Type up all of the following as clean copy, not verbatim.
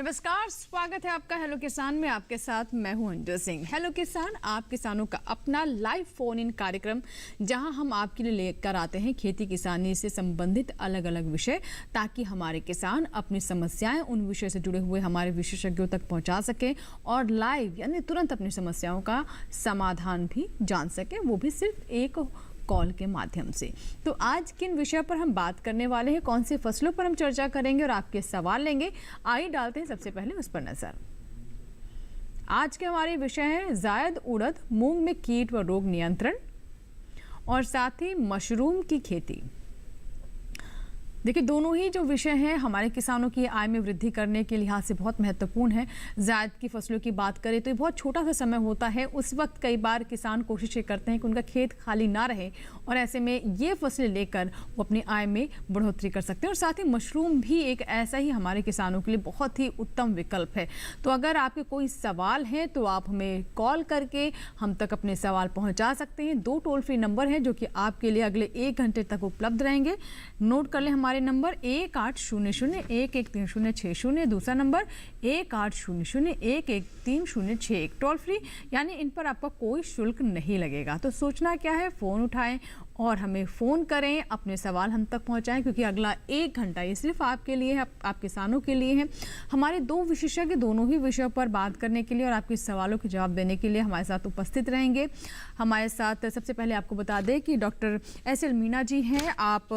नमस्कार, स्वागत है आपका हेलो किसान में। आपके साथ मैं हूं अंजू सिंह। हेलो किसान, आप किसानों का अपना लाइव फोन इन कार्यक्रम, जहां हम आपके लिए लेकर आते हैं खेती किसानी से संबंधित अलग अलग विषय, ताकि हमारे किसान अपनी समस्याएं उन विषय से जुड़े हुए हमारे विशेषज्ञों तक पहुंचा सकें और लाइव यानी तुरंत अपनी समस्याओं का समाधान भी जान सकें, वो भी सिर्फ एक कॉल के माध्यम से। तो आज किन विषयों पर हम बात करने वाले हैं, कौन सी फसलों पर हम चर्चा करेंगे और आपके सवाल लेंगे, आइए डालते हैं सबसे पहले उस पर नजर। आज के हमारे विषय हैं जायद उड़द मूंग में कीट व रोग नियंत्रण और साथ ही मशरूम की खेती। देखिए, दोनों ही जो विषय हैं हमारे किसानों की आय में वृद्धि करने के लिहाज से बहुत महत्वपूर्ण है। जायद की फसलों की बात करें तो ये बहुत छोटा सा समय होता है, उस वक्त कई बार किसान कोशिशें करते हैं कि उनका खेत खाली ना रहे और ऐसे में ये फसलें लेकर वो अपनी आय में बढ़ोतरी कर सकते हैं। और साथ ही मशरूम भी एक ऐसा ही हमारे किसानों के लिए बहुत ही उत्तम विकल्प है। तो अगर आपके कोई सवाल हैं तो आप हमें कॉल करके हम तक अपने सवाल पहुँचा सकते हैं। 2 टोल फ्री नंबर हैं जो कि आपके लिए अगले 1 घंटे तक उपलब्ध रहेंगे। नोट कर लें हमारे नंबर 1800-113060, दूसरा नंबर 1800-113061, टोल फ्री, यानी इन पर आपका कोई शुल्क नहीं लगेगा। तो सोचना क्या है, फ़ोन उठाएं और हमें फ़ोन करें, अपने सवाल हम तक पहुंचाएं, क्योंकि अगला 1 घंटा ये सिर्फ आपके लिए है, आप किसानों के लिए है। हमारे 2 विशेषज्ञ दोनों ही विषयों पर बात करने के लिए और आपके सवालों के जवाब देने के लिए हमारे साथ उपस्थित रहेंगे। हमारे साथ सबसे पहले आपको बता दें कि डॉक्टर एस.एल. मीणा जी हैं। आप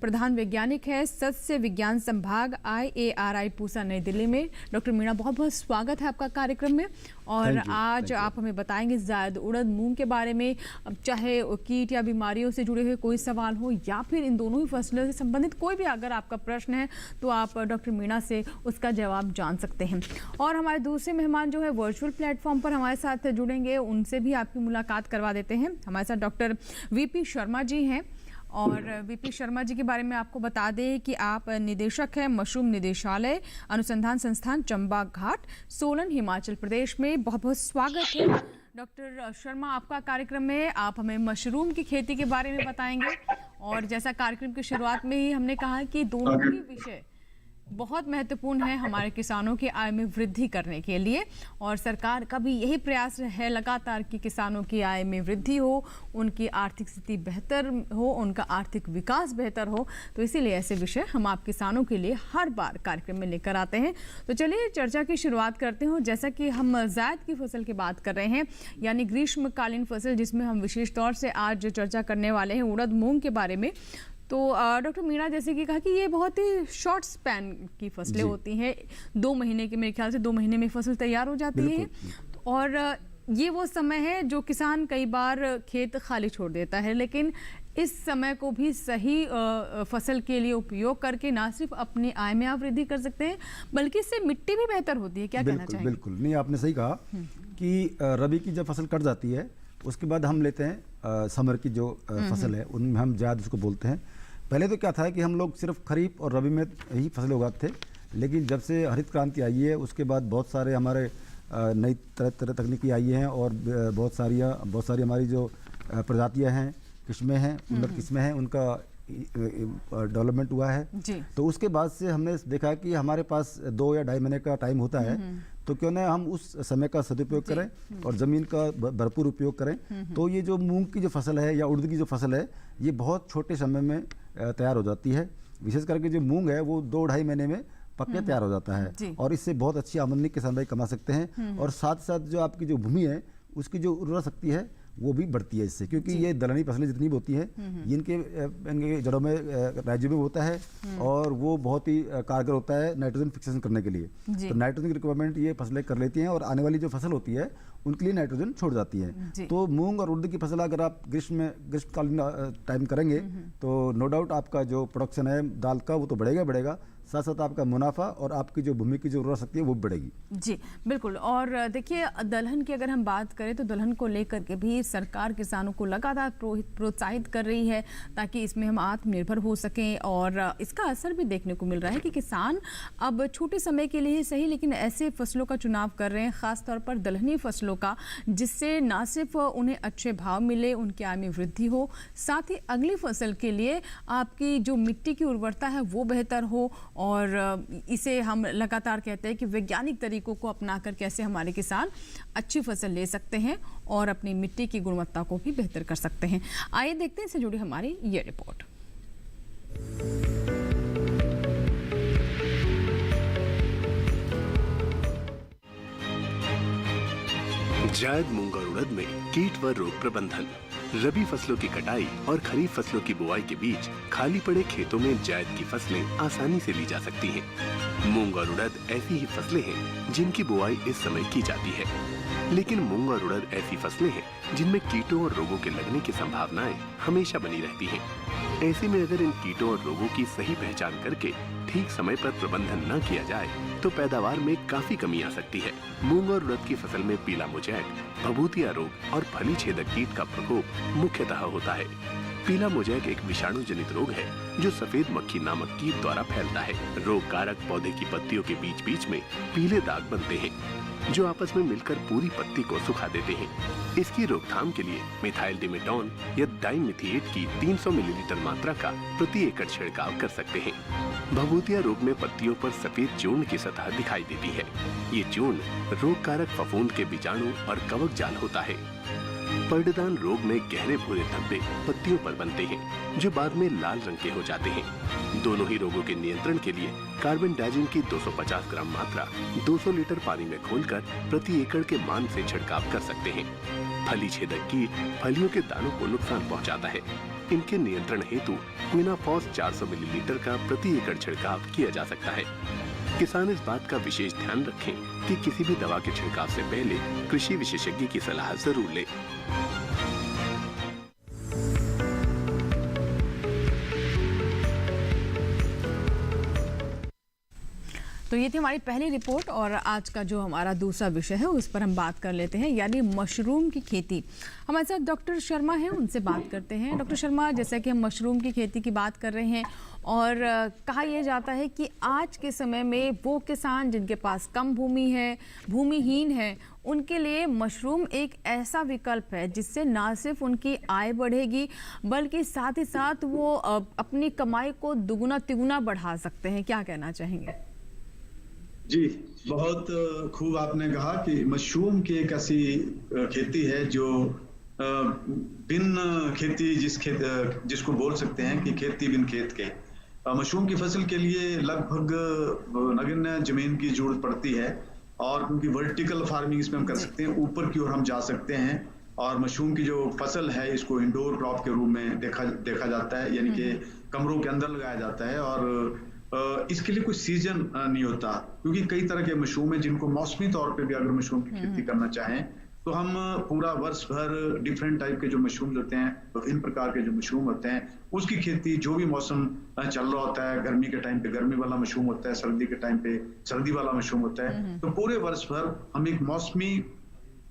प्रधान वैज्ञानिक है सस्य विज्ञान संभाग IARI पूसा, नई दिल्ली में। डॉक्टर मीणा, बहुत बहुत स्वागत है आपका कार्यक्रम में। और आज आप हमें बताएंगे जायद उड़द मूंग के बारे में, चाहे कीट या बीमारियों से जुड़े हुए कोई सवाल हो या फिर इन दोनों ही फसलों से संबंधित कोई भी अगर आपका प्रश्न है तो आप डॉक्टर मीणा से उसका जवाब जान सकते हैं। और हमारे दूसरे मेहमान जो है वर्चुअल प्लेटफॉर्म पर हमारे साथ जुड़ेंगे, उनसे भी आपकी मुलाकात करवा देते हैं। हमारे साथ डॉक्टर VP शर्मा जी हैं। और VP शर्मा जी के बारे में आपको बता दें कि आप निदेशक हैं मशरूम निदेशालय अनुसंधान संस्थान चंबा घाट, सोलन, हिमाचल प्रदेश में। बहुत बहुत स्वागत है डॉक्टर शर्मा आपका कार्यक्रम में। आप हमें मशरूम की खेती के बारे में बताएंगे और जैसा कार्यक्रम की शुरुआत में ही हमने कहा कि दोनों ही विषय बहुत महत्वपूर्ण है हमारे किसानों की आय में वृद्धि करने के लिए, और सरकार का भी यही प्रयास है लगातार कि किसानों की आय में वृद्धि हो, उनकी आर्थिक स्थिति बेहतर हो, उनका आर्थिक विकास बेहतर हो। तो इसीलिए ऐसे विषय हम आप किसानों के लिए हर बार कार्यक्रम में लेकर आते हैं। तो चलिए चर्चा की शुरुआत करते हैं। जैसा कि हम जायद की फसल की बात कर रहे हैं, यानी ग्रीष्मकालीन फसल, जिसमें हम विशेष तौर से आज चर्चा करने वाले हैं उड़द मूंग के बारे में। तो डॉक्टर मीणा, जैसे कि कहा कि ये बहुत ही शॉर्ट स्पैन की फसलें होती हैं, 2 महीने के, मेरे ख्याल से 2 महीने में फसल तैयार हो जाती है। और ये वो समय है जो किसान कई बार खेत खाली छोड़ देता है, लेकिन इस समय को भी सही फसल के लिए उपयोग करके ना सिर्फ अपनी आय में आप वृद्धि कर सकते हैं, बल्कि इससे मिट्टी भी बेहतर होती है। क्या कहना चाहेंगे? बिल्कुल नहीं, आपने सही कहा कि रबी की जब फसल कट जाती है उसके बाद हम लेते हैं समर की जो फसल है, उनमें हम जायद उसको बोलते हैं। पहले तो क्या था कि हम लोग सिर्फ खरीफ और रबी में ही फसलें उगाते थे, लेकिन जब से हरित क्रांति आई है उसके बाद बहुत सारे हमारे नई तरह तकनीकी आई हैं और बहुत सारी हमारी जो प्रजातियां हैं, किस्में हैं, उन्नत किस्में हैं, उनका डेवलपमेंट हुआ है जी। तो उसके बाद से हमने देखा कि हमारे पास 2 या 2.5 महीने का टाइम होता है, तो क्यों ना हम उस समय का सदुपयोग करें और ज़मीन का भरपूर उपयोग करें। तो ये जो मूंग की जो फसल है या उड़द की जो फसल है, ये बहुत छोटे समय में तैयार हो जाती है। विशेष करके जो मूंग है वो 2-2.5 महीने में पक के तैयार हो जाता है और इससे बहुत अच्छी आमदनी किसान भाई कमा सकते हैं। और साथ साथ जो आपकी जो भूमि है उसकी जो उर्वरा शक्ति है वो भी बढ़ती है इससे, क्योंकि ये दलहनी फसलें जितनी भी होती है इनके जड़ों में राइजोबियम होता है और वो बहुत ही कारगर होता है नाइट्रोजन फिक्सेशन करने के लिए। तो नाइट्रोजन की रिक्वायरमेंट ये फसलें कर लेती हैं और आने वाली जो फसल होती है उनके लिए नाइट्रोजन छोड़ जाती है। तो मूंग और उड़द की फसल अगर आप ग्रीष्मकालीन टाइम करेंगे तो नो डाउट आपका जो प्रोडक्शन है दाल का वो तो बढ़ेगा, साथ साथ आपका मुनाफा और आपकी जो भूमि की जो उर्वरा शक्ति है वो बढ़ेगी। जी बिल्कुल। और देखिए, दलहन की अगर हम बात करें तो दलहन को लेकर के भी सरकार किसानों को लगातार प्रोत्साहित कर रही है ताकि इसमें हम आत्मनिर्भर हो सकें। और इसका असर भी देखने को मिल रहा है कि किसान अब छोटे समय के लिए ही सही, लेकिन ऐसे फसलों का चुनाव कर रहे हैं, खासतौर पर दलहनी फसलों का, जिससे ना सिर्फ उन्हें अच्छे भाव मिले, उनकी आय में वृद्धि हो, साथ ही अगली फसल के लिए आपकी जो मिट्टी की उर्वरता है वो बेहतर हो और इसे हम लगातार कहते हैं कि वैज्ञानिक तरीकों को अपनाकर कैसे हमारे किसान अच्छी फसल ले सकते हैं और अपनी मिट्टी की गुणवत्ता को भी बेहतर कर सकते हैं। आइए देखते हैं इससे जुड़ी हमारी ये रिपोर्ट। जायद मूंग और उड़द में कीट व रोग प्रबंधन। रबी फसलों की कटाई और खरीफ फसलों की बुआई के बीच खाली पड़े खेतों में जायद की फसलें आसानी से ली जा सकती हैं। मूंग और उड़द ऐसी ही फसलें हैं जिनकी बुआई इस समय की जाती है, लेकिन मूंग और उड़द ऐसी फसलें हैं जिनमें कीटों और रोगों के लगने की संभावनाएं हमेशा बनी रहती हैं। ऐसे में अगर इन कीटों और रोगों की सही पहचान करके ठीक समय पर प्रबंधन न किया जाए तो पैदावार में काफी कमी आ सकती है। मूंग और उड़द की फसल में पीला मोजैक, भभूतिया रोग और फली छेदक कीट का प्रकोप मुख्यतः होता है। पीला मोजैक एक विषाणु जनित रोग है जो सफेद मक्खी नामक कीट द्वारा फैलता है। रोग कारक पौधे की पत्तियों के बीच बीच में पीले दाग बनते हैं जो आपस में मिलकर पूरी पत्ती को सुखा देते हैं। इसकी रोकथाम के लिए मिथाइल डिमेटॉन या डाइमिथिएट की 300 मिलीलीटर मात्रा का प्रति एकड़ छिड़काव कर सकते हैं। भभूतिया रोग में पत्तियों पर सफेद चूर्ण की सतह दिखाई देती है। ये चूर्ण रोग कारक फफूंद के बीजाणु और कवक जाल होता है। पर्णदान रोग में गहरे भूरे धब्बे पत्तियों पर बनते हैं जो बाद में लाल रंग के हो जाते हैं। दोनों ही रोगों के नियंत्रण के लिए कार्बेंडाजिम की 250 ग्राम मात्रा 200 लीटर पानी में घोलकर प्रति एकड़ के मान से छिड़काव कर सकते हैं। फली छेदक कीट फलियों के दानों को नुकसान पहुंचाता है। इनके नियंत्रण हेतु क्विनाफॉस 400 मिलीलीटर का प्रति एकड़ छिड़काव किया जा सकता है। किसान इस बात का विशेष ध्यान रखें कि किसी भी दवा के छिड़काव से पहले कृषि विशेषज्ञ की सलाह जरूर लें। तो ये थी हमारी पहली रिपोर्ट और आज का जो हमारा दूसरा विषय है उस पर हम बात कर लेते हैं, यानी मशरूम की खेती। हमारे साथ डॉक्टर शर्मा हैं, उनसे बात करते हैं। डॉक्टर शर्मा, जैसा कि हम मशरूम की खेती की बात कर रहे हैं और कहा यह जाता है कि आज के समय में वो किसान जिनके पास कम भूमि है, भूमिहीन है, उनके लिए मशरूम एक ऐसा विकल्प है जिससे ना सिर्फ उनकी आय बढ़ेगी बल्कि साथ ही साथ वो अपनी कमाई को दुगुना तिगुना बढ़ा सकते हैं। क्या कहना चाहेंगे? जी, बहुत खूब आपने कहा कि मशरूम की एक ऐसी खेती है जो बिन खेती जिसको बोल सकते हैं कि खेती बिन खेत के। मशरूम की फसल के लिए लगभग नगण्य जमीन की जरूरत पड़ती है और क्योंकि वर्टिकल फार्मिंग इसमें हम कर सकते हैं, ऊपर की ओर हम जा सकते हैं और मशरूम की जो फसल है इसको इंडोर क्रॉप के रूप में देखा जाता है, यानी कि कमरों के अंदर लगाया जाता है और इसके लिए कोई सीजन नहीं होता क्योंकि कई तरह के मशरूम हैं जिनको मौसमी तौर पे भी अगर मशरूम की खेती करना चाहें तो हम पूरा वर्ष भर डिफरेंट टाइप के जो मशरूम होते हैं, विभिन्न प्रकार के जो मशरूम होते हैं, उसकी खेती जो भी मौसम चल रहा होता है, गर्मी के टाइम पे गर्मी वाला मशरूम होता है, सर्दी के टाइम पे सर्दी वाला मशरूम होता है, तो पूरे वर्ष भर हम एक मौसमी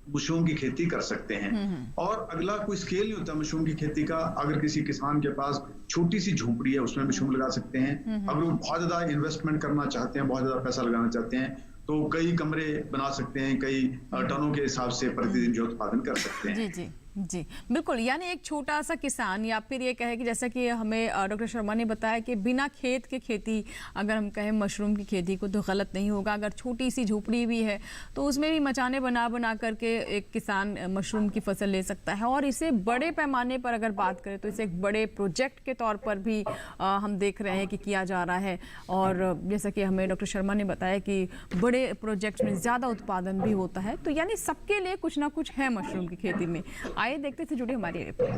मशरूम की खेती कर सकते हैं। और अगला कोई स्केल नहीं होता मशरूम की खेती का। अगर किसी किसान के पास छोटी सी झोपड़ी है उसमें मशरूम लगा सकते हैं। अगर वो बहुत ज्यादा इन्वेस्टमेंट करना चाहते हैं, बहुत ज्यादा पैसा लगाना चाहते हैं तो कई कमरे बना सकते हैं, कई टनों के हिसाब से प्रतिदिन जो उत्पादन कर सकते हैं। जी जी जी बिल्कुल, यानी एक छोटा सा किसान या फिर ये कहे कि जैसा कि हमें डॉक्टर शर्मा ने बताया कि बिना खेत के खेती अगर हम कहें मशरूम की खेती को तो गलत नहीं होगा। अगर छोटी सी झोपड़ी भी है तो उसमें भी मचाने बना करके एक किसान मशरूम की फसल ले सकता है। और इसे बड़े पैमाने पर अगर बात करें तो इसे एक बड़े प्रोजेक्ट के तौर पर भी हम देख रहे हैं कि किया जा रहा है। और जैसा कि हमें डॉक्टर शर्मा ने बताया कि बड़े प्रोजेक्ट्स में ज़्यादा उत्पादन भी होता है, तो यानी सबके लिए कुछ ना कुछ है मशरूम की खेती में। आइए देखते से जुड़ी हमारी रिपोर्ट।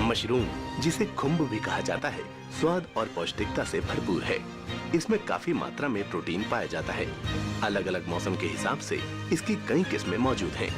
मशरूम, जिसे खुम्ब भी कहा जाता है, स्वाद और पौष्टिकता से भरपूर है। इसमें काफी मात्रा में प्रोटीन पाया जाता है। अलग अलग मौसम के हिसाब से इसकी कई किस्में मौजूद हैं।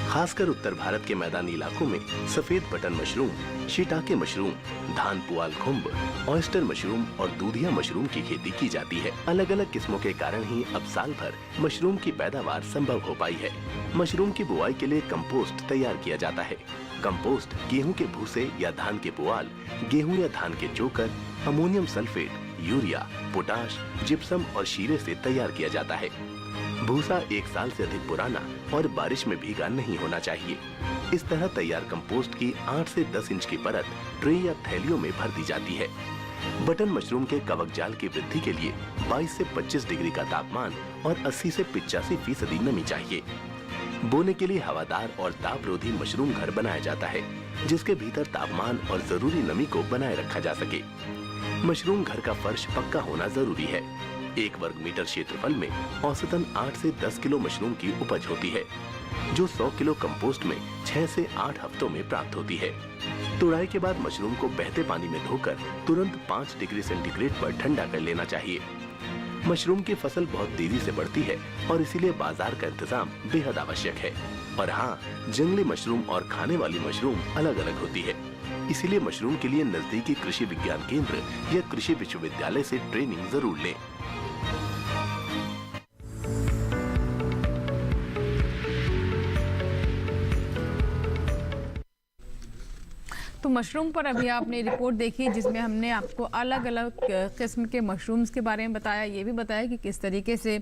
खासकर उत्तर भारत के मैदानी इलाकों में सफेद बटन मशरूम, शिटाके मशरूम, धान पुआल खुम्ब, ऑयस्टर मशरूम और दूधिया मशरूम की खेती की जाती है। अलग अलग किस्मों के कारण ही अब साल भर मशरूम की पैदावार संभव हो पाई है। मशरूम की बुआई के लिए कंपोस्ट तैयार किया जाता है। कंपोस्ट गेहूं के भूसे या धान के पुआल, गेहूं या धान के चोकर, ammonium sulphate urea, potash, gypsum और शीरे से तैयार किया जाता है। भूसा 1 साल से अधिक पुराना और बारिश में भीगा नहीं होना चाहिए। इस तरह तैयार कंपोस्ट की 8 से 10 इंच की परत ट्रे या थैलियों में भर दी जाती है। बटन मशरूम के कवक जाल की वृद्धि के लिए 22 से 25 डिग्री का तापमान और 80 से 85% नमी चाहिए। बोने के लिए हवादार और तापरोधी मशरूम घर बनाया जाता है, जिसके भीतर तापमान और जरूरी नमी को बनाए रखा जा सके। मशरूम घर का फर्श पक्का होना जरूरी है। 1 वर्ग मीटर क्षेत्रफल में औसतन 8 से 10 किलो मशरूम की उपज होती है, जो 100 किलो कंपोस्ट में 6 से 8 हफ्तों में प्राप्त होती है। तुड़ाई के बाद मशरूम को बहते पानी में धोकर तुरंत 5 डिग्री सेंटीग्रेड पर ठंडा कर लेना चाहिए। मशरूम की फसल बहुत तेजी से बढ़ती है और इसीलिए बाजार का इंतजाम बेहद आवश्यक है। और हाँ, जंगली मशरूम और खाने वाली मशरूम अलग अलग होती है, इसीलिए मशरूम के लिए नजदीकी कृषि विज्ञान केंद्र या कृषि विश्वविद्यालय से ट्रेनिंग जरूर लें। तो मशरूम पर अभी आपने रिपोर्ट देखी, जिसमें हमने आपको अलग अलग किस्म के मशरूम्स के बारे में बताया, ये भी बताया कि किस तरीके से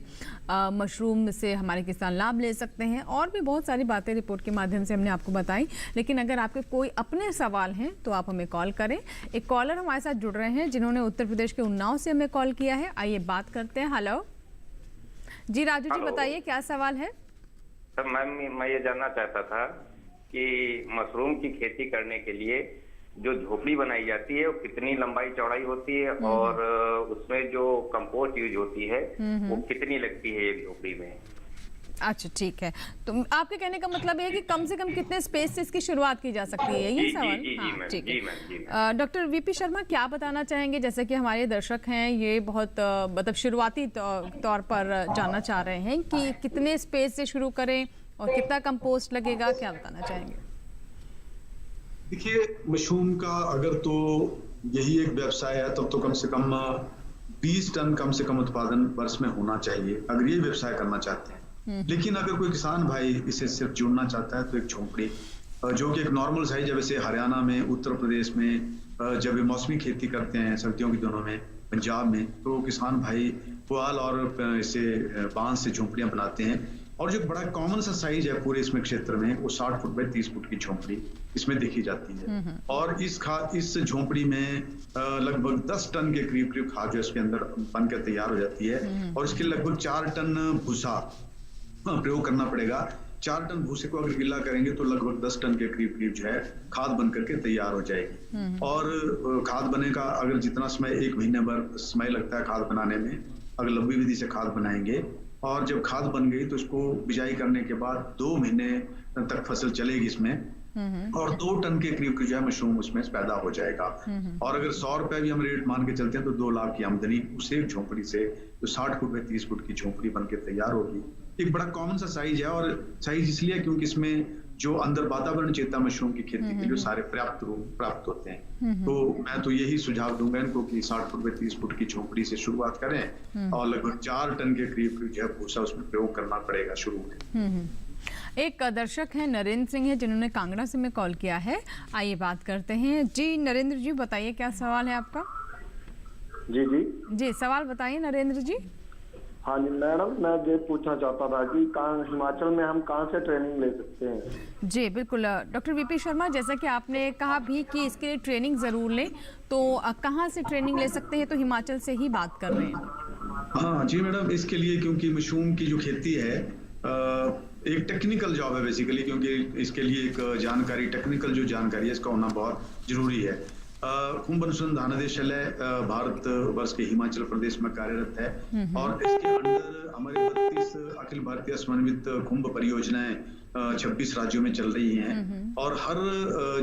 मशरूम से हमारे किसान लाभ ले सकते हैं, और भी बहुत सारी बातें रिपोर्ट के माध्यम से हमने आपको बताई। लेकिन अगर आपके कोई अपने सवाल हैं तो आप हमें कॉल करें। एक कॉलर हमारे साथ जुड़ रहे हैं जिन्होंने उत्तर प्रदेश के उन्नाव से हमें कॉल किया है। आइए बात करते हैं। हेलो जी, राजू जी बताइए क्या सवाल है। सर मैम, मैं ये जानना चाहता था कि मशरूम की खेती करने के लिए जो झोपड़ी बनाई जाती है वो कितनी लंबाई चौड़ाई होती है, और उसमें जो कंपोस्ट यूज होती है वो कितनी लगती है एक झोपड़ी में। अच्छा ठीक है, तो आपके कहने का मतलब है कि कम से कम कितने स्पेस से इसकी शुरुआत की जा सकती है, ये सवाल? हाँ ठीक है। डॉक्टर वीपी शर्मा क्या बताना चाहेंगे, जैसे कि हमारे दर्शक हैं ये बहुत मतलब शुरुआती तौर पर जानना चाह रहे हैं कि कितने स्पेस से शुरू करें और कितना कंपोस्ट लगेगा, क्या बताना चाहेंगे? देखिए, मशरूम का अगर तो यही एक व्यवसाय है तब तो कम से कम 20 टन कम से कम उत्पादन वर्ष में होना चाहिए, अगर ये व्यवसाय करना चाहते हैं। लेकिन अगर कोई किसान भाई इसे सिर्फ जोड़ना चाहता है तो एक झोंपड़ी जो कि एक नॉर्मल साइज है, वैसे हरियाणा में, उत्तर प्रदेश में जब ये मौसमी खेती करते हैं सर्दियों के दिनों में, पंजाब में, तो किसान भाई पुआल और इसे बांस से झोंपड़ियां बनाते हैं। और जो बड़ा कॉमन सा साइज है पूरे इसमें क्षेत्र में, वो 60 फुट बाय 30 फुट की झोंपड़ी इसमें देखी जाती है। और इस झोंपड़ी में लगभग 10 टन के करीब खाद जो इसके अंदर बनकर तैयार हो जाती है, और इसके लगभग 4 टन भूसा प्रयोग करना पड़ेगा। 4 टन भूसे को अगर गिला करेंगे तो लगभग 10 टन के करीब जो है खाद बन करके तैयार हो जाएगी। और खाद बने का अगर जितना समय, 1 महीने भर समय लगता है खाद बनाने में, अगर लंबी विधि से खाद बनाएंगे, और जब खाद बन गई तो इसको बिजाई करने के बाद 2 महीने तक फसल चलेगी इसमें, और 2 टन के करीब जो है मशरूम उसमें पैदा हो जाएगा। और अगर 100 रुपए भी हम रेट मान के चलते हैं तो 2 लाख की आमदनी उस एक झोंपड़ी से, जो 60 फुट बाय 30 फुट की झोंपड़ी बनके तैयार होगी। एक बड़ा कॉमन सा साइज है, और साइज इसलिए क्योंकि इसमें जो अंदर वातावरण चेता मशरूम की खेती के लिए सारे पर्याप्त रूप प्राप्त होते हैं। तो मैं तो यही सुझाव दूंगा इनको कि 60 फुट बाय 30 फुट की झोंपड़ी से शुरुआत करें, और लगभग 4 टन के करीब जो है भूसा उसमें प्रयोग करना पड़ेगा शुरू में। एक दर्शक है नरेंद्र सिंह है जिन्होंने कांगड़ा से में कॉल किया है। आइए बात करते हैं। जी नरेंद्र जी बताइए क्या सवाल है आपका। जी सवाल बताइए नरेंद्र जी। हाँ जी मैडम, मैं ये पूछना चाहता था कि हिमाचल में हम कहाँ से ट्रेनिंग ले सकते हैं? जी बिल्कुल डॉक्टर वीपी शर्मा, जैसा कि आपने कहा भी कि इसके लिए ट्रेनिंग ज़रूर लें, तो कहाँ से ट्रेनिंग ले सकते हैं? तो हिमाचल से ही बात कर रहे हैं। हाँ जी मैडम, इसके लिए क्योंकि मशरूम की जो खेती है एक टेक्निकल जॉब है बेसिकली, क्योंकि इसके लिए एक जानकारी, टेक्निकल जो जानकारी है इसका होना बहुत जरूरी है। कुंभ अनुसंधान निदेशालय भारत वर्ष के हिमाचल प्रदेश में कार्यरत है, और इसके अंडर हमारे 32 अखिल भारतीय समन्वित कुंभ परियोजनाएं 26 राज्यों में चल रही हैं, और हर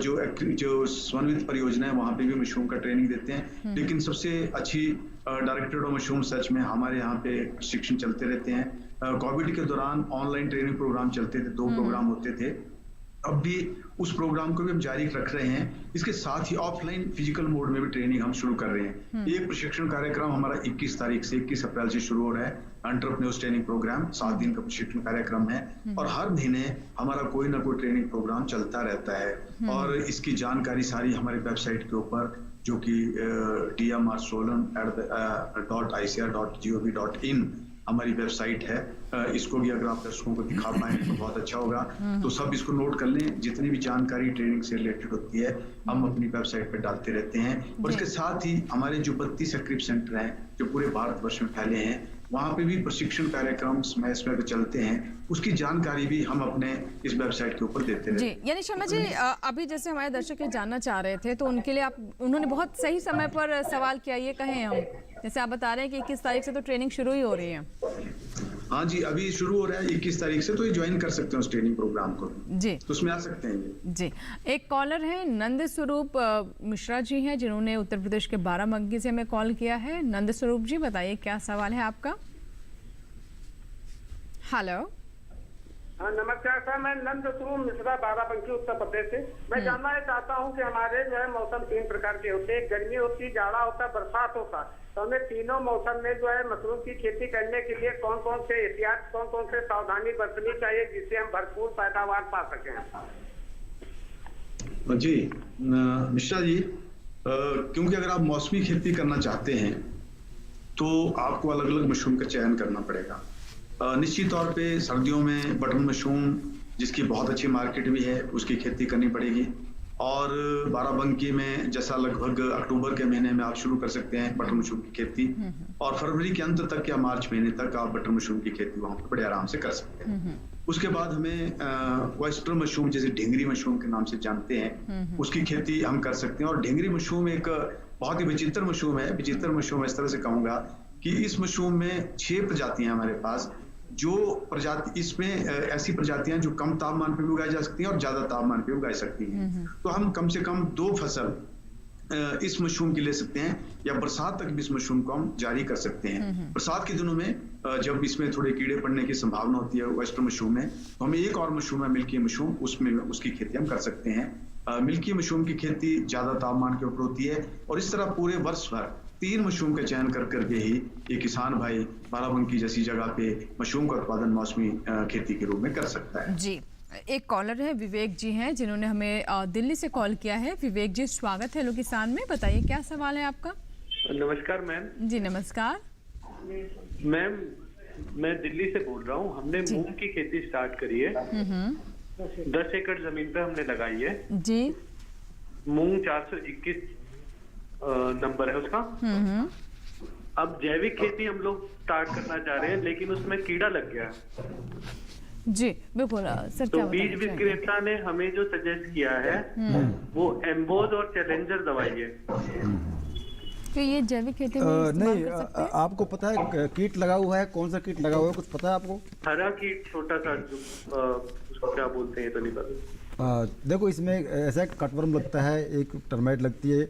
जो समन्वित परियोजनाएं वहां पे भी मशरूम का ट्रेनिंग देते हैं। लेकिन सबसे अच्छी डायरेक्टरेट ऑफ मशरूम सर्च में हमारे यहाँ पे प्रशिक्षण चलते रहते हैं। कोविड के दौरान ऑनलाइन ट्रेनिंग प्रोग्राम चलते थे, 2 प्रोग्राम होते थे, अब भी उस प्रोग्राम को भी हम जारी रख रहे हैं। इसके साथ ही ऑफलाइन फिजिकल मोड में भी ट्रेनिंग हम शुरू कर रहे हैं। एक प्रशिक्षण कार्यक्रम हमारा 21 तारीख से 21 अप्रैल से शुरू हो रहा है, एंटरप्रेन्योर्स ट्रेनिंग प्रोग्राम 7 दिन का प्रशिक्षण कार्यक्रम है, और हर महीने हमारा कोई ना कोई ट्रेनिंग प्रोग्राम चलता रहता है। और इसकी जानकारी सारी हमारे वेबसाइट के ऊपर जो कि dmrsolan@icr.gov.in हमारी वेबसाइट है। इसको भी अगर आप दर्शकों को दिखा पाएं तो बहुत अच्छा होगा। तो सब इसको नोट कर लें, जितनी भी जानकारी ट्रेनिंग से रिलेटेड होती है हम अपनी वेबसाइट पर डालते रहते हैं। और इसके साथ ही हमारे जो 32 एक्टिव सेंटर हैं जो पूरे भारतवर्ष में फैले हैं, वहाँ पे भी प्रशिक्षण कार्यक्रम समय समय पे चलते हैं, उसकी जानकारी भी हम अपने इस वेबसाइट के ऊपर देते रहते हैं। जी, यानी शर्मा जी, अभी जैसे हमारे दर्शक ये जानना चाह रहे थे तो उनके लिए उन्होंने बहुत सही समय पर सवाल किया, ये कहें हम, जैसे आप बता रहे हैं कि 21 तारीख से तो ट्रेनिंग शुरू ही हो रही है। हाँ जी, अभी शुरू हो रहा है 21 तारीख से, तो ये ज्वाइन कर सकते हैं उस ट्रेनिंग प्रोग्राम को जी, तो उसमें आ सकते हैं ये। जी। एक कॉलर है नंद स्वरूप मिश्रा जी हैं, जिन्होंने उत्तर प्रदेश के बाराबंकी से हमें कॉल किया है। नंद स्वरूप जी, बताइए क्या सवाल है आपका। हेलो। हाँ, नमस्कार सर, मैं नंद स्वरूप मिश्रा बाराबंकी उत्तर प्रदेश से। मैं जानना चाहता हूँ कि हमारे जो है मौसम 3 प्रकार के होते हैं, गर्मी होती है, जाड़ा होता है, बरसात होता है। तो हमें तीनों मौसम में जो है मशरूम की खेती करने के लिए कौन कौन से एहतियात, कौन कौन से सावधानी बरतनी चाहिए जिससे हम भरपूर पैदावार पा सकें। जी मिश्रा जी, क्योंकि अगर आप मौसमी खेती करना चाहते हैं तो आपको अलग अलग मशरूम का चयन करना पड़ेगा। निश्चित तौर पे सर्दियों में बटन मशरूम, जिसकी बहुत अच्छी मार्केट भी है, उसकी खेती करनी पड़ेगी। और बाराबंकी में जैसा लगभग अक्टूबर के महीने में आप शुरू कर सकते हैं बटर मशरूम की खेती, और फरवरी के अंत तक या मार्च महीने तक आप बटर मशरूम की खेती वहां पर बड़े आराम से कर सकते हैं। उसके बाद हमें ऑयस्टर मशरूम, जैसे ढेंगरी मशरूम के नाम से जानते हैं, उसकी खेती हम कर सकते हैं। और ढेंगरी मशरूम एक बहुत ही विचित्र मशरूम है। विचित्र मशरूम इस तरह से कहूंगा कि इस मशरूम में 6 प्रजातियां हमारे पास, जो प्रजाति इसमें ऐसी प्रजातियां जो कम तापमान पे भी उगाई जा सकती हैं और ज्यादा तापमान पे उगाई सकती हैं। तो हम कम से कम 2 फसल इस मशरूम की ले सकते हैं, या बरसात तक भी इस मशरूम को हम जारी कर सकते हैं। बरसात के दिनों में जब इसमें थोड़े कीड़े पड़ने की संभावना होती है ऑयस्टर मशरूम में, तो हमें एक और मशरूम है मिल्की मशरूम, उसमें उसकी खेती हम कर सकते हैं। मिल्की मशरूम की खेती ज्यादा तापमान के ऊपर होती है, और इस तरह पूरे वर्ष भर 3 मशरूम का चयन कर करके ही ये किसान भाई बाराबंकी जैसी जगह पे मशरूम का उत्पादन मौसमी खेती के रूप में कर सकता है। जी, एक कॉलर है विवेक जी हैं, जिन्होंने हमें दिल्ली से कॉल किया है। विवेक जी, स्वागत है हेलो किसान में, बताइए क्या सवाल है आपका। नमस्कार मैम। जी नमस्कार मैम, मैं दिल्ली से बोल रहा हूँ। हमने मूंग की खेती स्टार्ट करी है, 10 एकड़ जमीन पे हमने लगाई है जी। मूंग 421 नंबर है उसका। अब जैविक खेती हम लोग स्टार्ट करना चाह रहे हैं, लेकिन उसमें कीड़ा लग गया। जी बिल्कुल सर, तो बीज विक्रेता ने हमें जो सजेस्ट किया है वो एम्बोज और चैलेंजर दवाई है। तो ये जैविक खेती में नहीं, आपको पता है कीट लगा हुआ है, कौन सा कीट लगा हुआ है, कुछ पता है आपको? हरा कीट, छोटा सा, उसको क्या बोलते हैं तो नहीं पता। देखो, इसमें ऐसा कटवर्म लगता है, एक टर्माइट लगती है,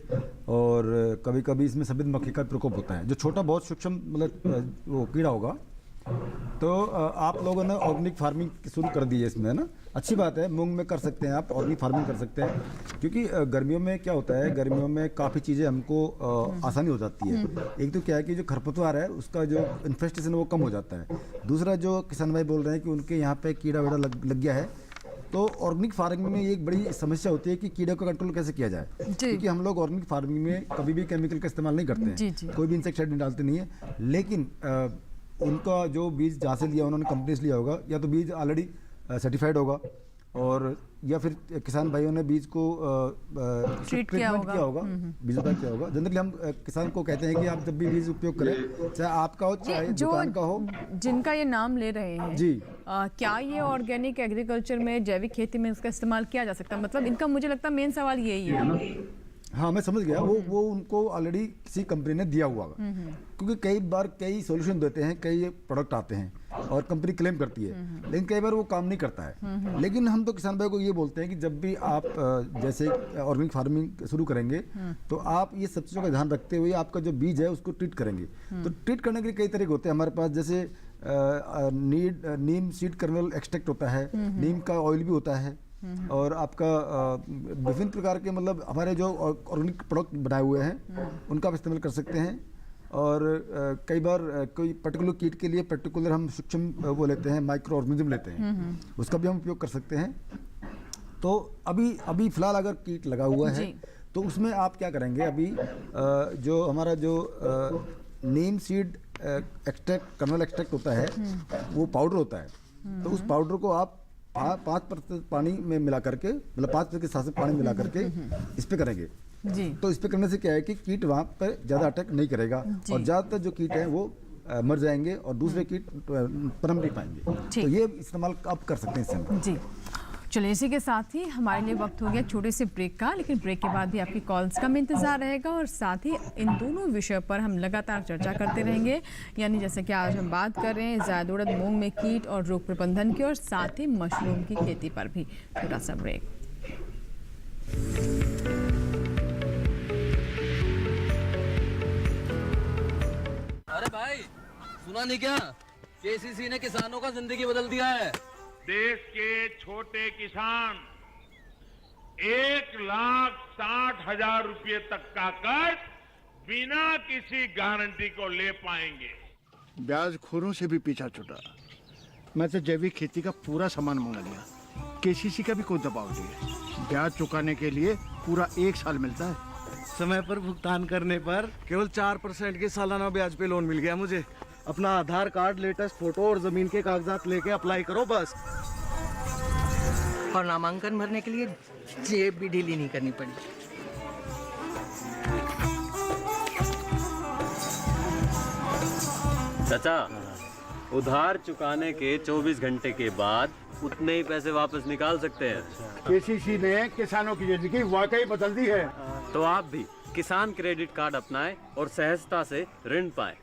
और कभी कभी इसमें सफेद मक्खी का प्रकोप होता है, जो छोटा बहुत सूक्ष्म मतलब वो कीड़ा होगा। तो आप लोगों ने ऑर्गेनिक फार्मिंग शुरू कर दी है इसमें, है ना, अच्छी बात है। मूंग में कर सकते हैं आप, ऑर्गेनिक फार्मिंग कर सकते हैं, क्योंकि गर्मियों में क्या होता है, गर्मियों में काफ़ी चीज़ें हमको आसानी हो जाती है। एक तो क्या है कि जो खरपतवार है उसका जो इन्फेस्टेशन वो कम हो जाता है। दूसरा, जो किसान भाई बोल रहे हैं कि उनके यहाँ पे कीड़ा वीड़ा लग गया है, तो ऑर्गेनिक फार्मिंग में एक बड़ी समस्या होती है कि कीड़े को कंट्रोल कैसे किया जाए, क्योंकि हम लोग ऑर्गेनिक फार्मिंग में कभी भी केमिकल का इस्तेमाल नहीं करते हैं, कोई भी इंसेक्टिसाइड नहीं डालते नहीं है। लेकिन उनका जो बीज जहाँ से लिया उन्होंने कंपनी से लिया होगा, या तो बीज ऑलरेडी सर्टिफाइड होगा, और या फिर किसान भाइयों ने बीज को ट्रीटमेंट किया होगा, बीजोपचार किया होगा। जनरली हम किसान को कहते हैं कि आप जब भी बीज उपयोग करें, चाहे आपका हो चाहे दुकान का हो, जिनका ये नाम ले रहे हैं जी, क्या ये ऑर्गेनिक एग्रीकल्चर में, जैविक खेती में इसका इस्तेमाल किया जा सकता है? मतलब इनका मुझे लगता है मेन सवाल यही है। हाँ, मैं समझ गया। वो उनको ऑलरेडी किसी कंपनी ने दिया हुआ है, क्योंकि कई बार कई सॉल्यूशन देते हैं, कई प्रोडक्ट आते हैं और कंपनी क्लेम करती है, लेकिन कई बार वो काम नहीं करता है। लेकिन हम तो किसान भाई को ये बोलते हैं कि जब भी आप जैसे ऑर्गेनिक फार्मिंग शुरू करेंगे, तो आप ये सब चीज़ों का ध्यान रखते हुए आपका जो बीज है उसको ट्रीट करेंगे। तो ट्रीट करने के कई तरीके होते हैं हमारे पास, जैसे नीम सीड कर्नल एक्सट्रैक्ट होता है, नीम का ऑयल भी होता है, और आपका विभिन्न प्रकार के मतलब हमारे जो ऑर्गेनिक प्रोडक्ट बनाए हुए हैं उनका आप इस्तेमाल कर सकते हैं। और कई बार कोई पर्टिकुलर कीट के लिए पर्टिकुलर हम सूक्ष्म वो लेते हैं, माइक्रो ऑर्गेनिज्म लेते हैं, उसका भी हम उपयोग कर सकते हैं। तो अभी फिलहाल अगर कीट लगा हुआ है तो तो उसमें आप क्या करेंगे, अभी जो हमारा जो नीम सीड एक्सट्रैक्ट, कर्नल एक्सट्रैक्ट होता है, वो पाउडर होता है। तो उस पाउडर को आप 5% पानी में मिला करके, मतलब 5% के साथ से पानी मिला करके इस पे करेंगे जी। तो इस पे करने से क्या है कि कीट वहाँ पर ज़्यादा अटैक नहीं करेगा और ज़्यादातर जो कीट हैं वो मर जाएंगे और दूसरे कीट पनप नहीं पाएंगे। तो ये इस्तेमाल आप कर सकते हैं इस समय जी। चलिए, इसी के साथ ही हमारे लिए वक्त हो गया छोटे से ब्रेक का, लेकिन ब्रेक के बाद भी आपकी कॉल्स का हमें इंतजार रहेगा और साथ ही इन दोनों विषयों पर हम लगातार चर्चा करते रहेंगे। यानी जैसे कि आज हम बात कर रहे हैं जायद उड़द मूंग में कीट और रोग प्रबंधन की, और साथ ही मशरूम की खेती पर भी। छोटा सा ब्रेक। अरे भाई, सुना नहीं क्या? केसीसी ने किसानों का जिंदगी बदल दिया है। देश के छोटे किसान 1,60,000 रुपए तक का कर्ज बिना किसी गारंटी को ले पाएंगे। ब्याज खोरों से भी पीछा छुटा। मैं तो जैविक खेती का पूरा सामान मंगा लिया। केसीसी का भी कोई दबाव नहीं है। ब्याज चुकाने के लिए पूरा 1 साल मिलता है। समय पर भुगतान करने पर केवल 4% के सालाना ब्याज पे लोन मिल गया मुझे। अपना आधार कार्ड, लेटेस्ट फोटो और जमीन के कागजात लेके अप्लाई करो बस। और नामांकन भरने के लिए जेब भी ढीली नहीं करनी पड़ी। चाचा, उधार चुकाने के 24 घंटे के बाद उतने ही पैसे वापस निकाल सकते हैं। केसीसी ने किसानों की जिंदगी वाकई बदल दी है। तो आप भी किसान क्रेडिट कार्ड अपनाएं और सहजता से ऋण पाएं।